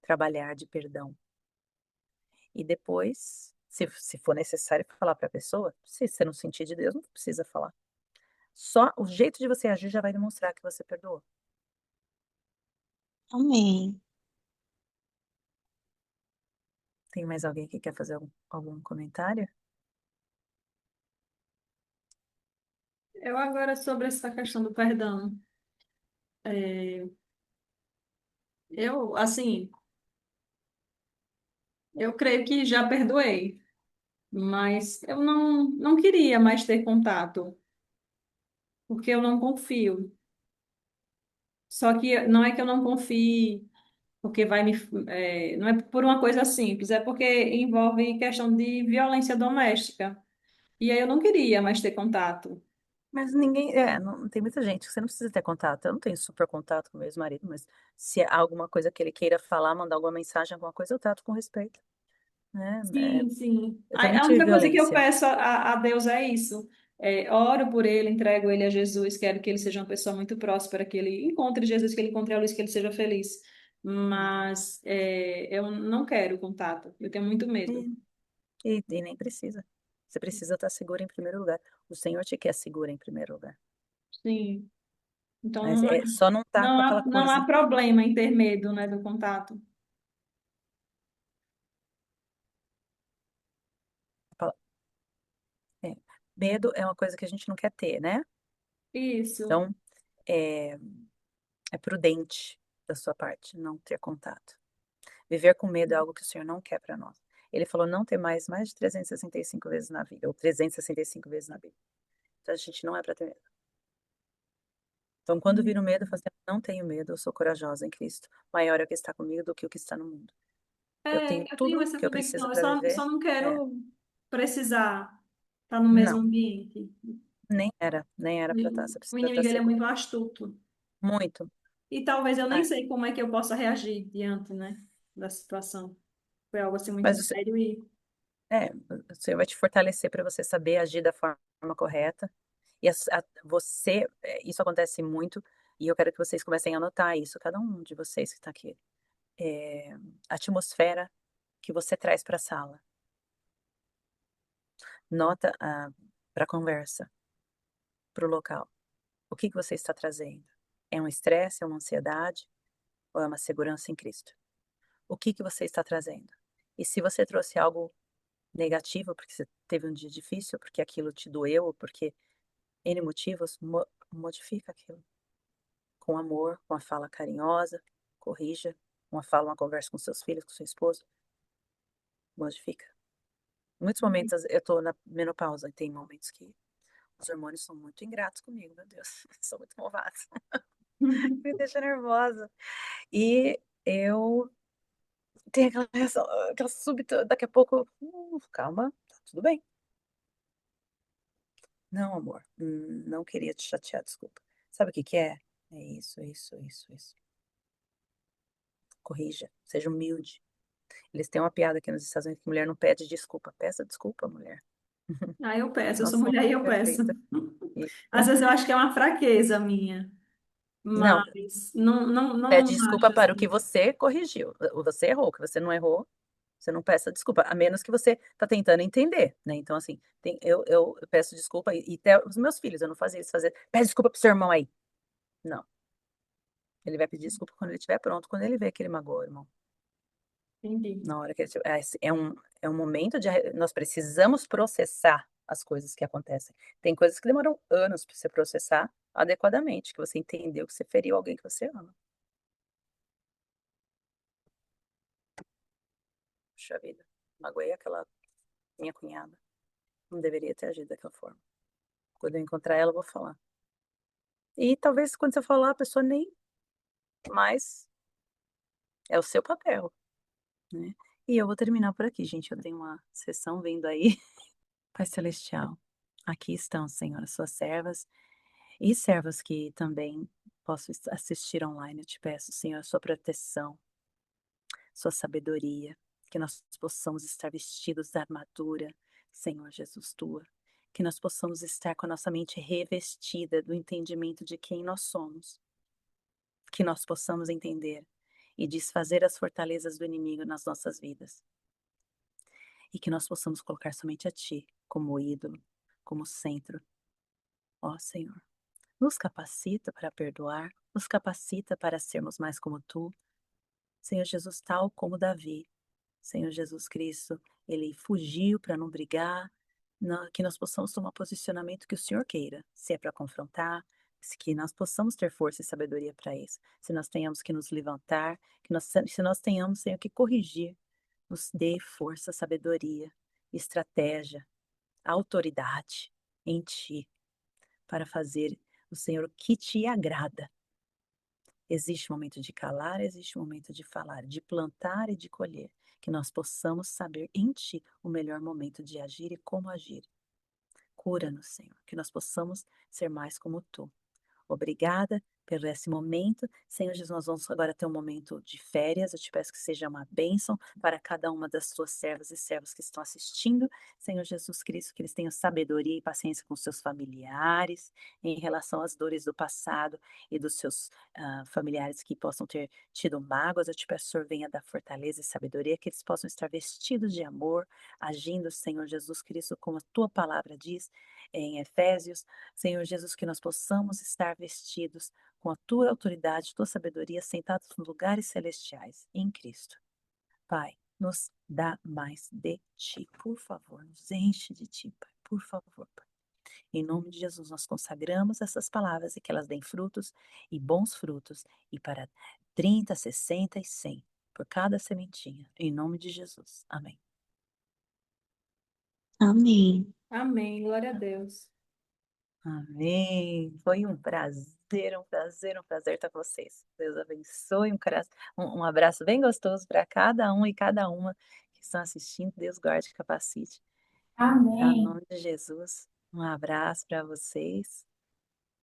trabalhar de perdão. E depois, se for necessário falar para a pessoa, se você não sentir de Deus, não precisa falar. Só o jeito de você agir já vai demonstrar que você perdoou. Amém. Tem mais alguém que quer fazer algum comentário? Eu agora sobre essa questão do perdão. É, assim, eu creio que já perdoei, mas eu não queria mais ter contato, porque eu não confio. Só que não é que eu não confie, porque não é por uma coisa simples, é porque envolve questão de violência doméstica. E aí eu não queria mais ter contato. Mas não tem muita gente que você não precisa ter contato. Eu não tenho super contato com meu ex-marido, mas se há alguma coisa que ele queira falar, mandar alguma mensagem, alguma coisa, eu trato com respeito, né? Sim, sim. Eu também A tive única coisa que eu violência. peço a Deus é isso. Oro por ele, entrego ele a Jesus, quero que ele seja uma pessoa muito próspera, que ele encontre Jesus, que ele encontre a luz, que ele seja feliz. Mas eu não quero contato, eu tenho muito medo. E nem precisa. Você precisa estar segura em primeiro lugar. O Senhor te quer segura em primeiro lugar. Sim. Então Mas só não tá com aquela não há coisa. problema em ter medo, né, do contato. fala- é, medo é uma coisa que a gente não quer ter, né? Isso. Então, é, é prudente da sua parte não ter contato. Viver com medo é algo que o Senhor não quer para nós. Ele falou não ter mais de 365 vezes na vida, ou 365 vezes na Bíblia. Então a gente não é para ter medo. Então quando vira o medo, eu falo assim, não tenho medo, eu sou corajosa em Cristo. Maior é o que está comigo do que o que está no mundo. Eu tenho Eu tenho tudo essa que eu preciso convicção, para viver. só não É, quero precisar estar no mesmo não, ambiente. nem era para estar. Você O precisa estar inimigo, ele é seguro. muito astuto. Muito. E talvez eu nem Ah, sei como é que eu possa reagir diante, né, da situação. Foi algo assim muito mas sério e... o Senhor vai te fortalecer para você saber agir da forma correta. E isso acontece muito, e eu quero que vocês comecem a anotar isso, cada um de vocês que está aqui. A atmosfera que você traz para a sala. Nota para a conversa, para o local. O que você está trazendo? É um estresse, é uma ansiedade ou é uma segurança em Cristo? O que você está trazendo? E se você trouxe algo negativo, porque você teve um dia difícil, porque aquilo te doeu, ou porque N motivos, modifica aquilo. Com amor, com uma fala carinhosa, corrija, uma conversa com seus filhos, com sua esposa, modifica. Em muitos momentos eu tô na menopausa e tem momentos que os hormônios são muito ingratos comigo, meu Deus, são muito malvados, me deixa nervosa. E eu tenho aquela reação, aquela súbita, daqui a pouco, calma, tá tudo bem. Não, amor, não queria te chatear, desculpa. Sabe o que que é? É isso, isso, isso, isso. Corrija, seja humilde. Eles têm uma piada aqui nos Estados Unidos que mulher não pede desculpa. Peça desculpa, mulher. Ah, eu peço, eu Nós sou somos mulher e eu peço. perfeitas. Isso. Às vezes eu acho que é uma fraqueza minha, Não, mas pede não desculpa acho para o que assim. você corrigiu. Você errou, o que você não errou, você não peça desculpa, a menos que você está tentando entender, né? Então, assim, eu peço desculpa, e até os meus filhos, eu não fazia eles fazer, pede desculpa pro seu irmão aí. Não. Ele vai pedir desculpa quando ele estiver pronto, quando ele vê que ele magoou o irmão. Entendi. Na hora que é um momento nós precisamos processar as coisas que acontecem. Tem coisas que demoram anos para você processar adequadamente, que você entendeu que você feriu alguém que você ama. Puxa vida, magoei aquela minha cunhada. Não deveria ter agido daquela forma. Quando eu encontrar ela, eu vou falar. E talvez quando você falar, a pessoa nem mais é o seu papel, né? E eu vou terminar por aqui, gente. Eu tenho uma sessão vindo aí. Pai Celestial, aqui estão, Senhor, as suas servas e servas que também posso assistir online. Eu te peço, Senhor, a sua proteção, sua sabedoria, que nós possamos estar vestidos da armadura, Senhor Jesus, tua. Que nós possamos estar com a nossa mente revestida do entendimento de quem nós somos. que nós possamos entender e desfazer as fortalezas do inimigo nas nossas vidas. E que nós possamos colocar somente a Ti como ídolo, como centro. Ó Senhor, nos capacita para perdoar, nos capacita para sermos mais como Tu. Senhor Jesus, tal como Davi, Senhor Jesus Cristo, ele fugiu para não brigar, que nós possamos tomar posicionamento que o Senhor queira, se é para confrontar, que nós possamos ter força e sabedoria para isso, se nós tenhamos que nos levantar, se nós tenhamos, Senhor, que corrigir, nos dê força, sabedoria, estratégia, autoridade em Ti, para fazer o Senhor o que te agrada. Existe momento de calar, existe momento de falar, de plantar e de colher. Que nós possamos saber em Ti o melhor momento de agir e como agir. Cura-nos, Senhor, que nós possamos ser mais como Tu. Obrigada pelo esse momento. Senhor Jesus, nós vamos agora ter um momento de férias. Eu te peço que seja uma bênção para cada uma das tuas servas e servos que estão assistindo. Senhor Jesus Cristo, que eles tenham sabedoria e paciência com seus familiares em relação às dores do passado e dos seus familiares que possam ter tido mágoas. Eu te peço, Senhor, venha dar fortaleza e sabedoria, que eles possam estar vestidos de amor, agindo, Senhor Jesus Cristo, como a tua palavra diz em Efésios. Senhor Jesus, que nós possamos estar vestidos com a tua autoridade, tua sabedoria, sentados nos lugares celestiais em Cristo. Pai, nos dá mais de ti, por favor, nos enche de ti, Pai, por favor, Pai. Em nome de Jesus, nós consagramos essas palavras e que elas deem frutos e bons frutos, e para 30, 60 e 100 por cada sementinha. Em nome de Jesus. Amém. Amém. Amém. Glória a Deus. Amém. Foi um prazer, um prazer, um prazer estar com vocês. Deus abençoe, um abraço bem gostoso para cada um e cada uma que estão assistindo. Deus guarde e capacite. Tá? Em Amém. nome de Jesus. Um abraço para vocês.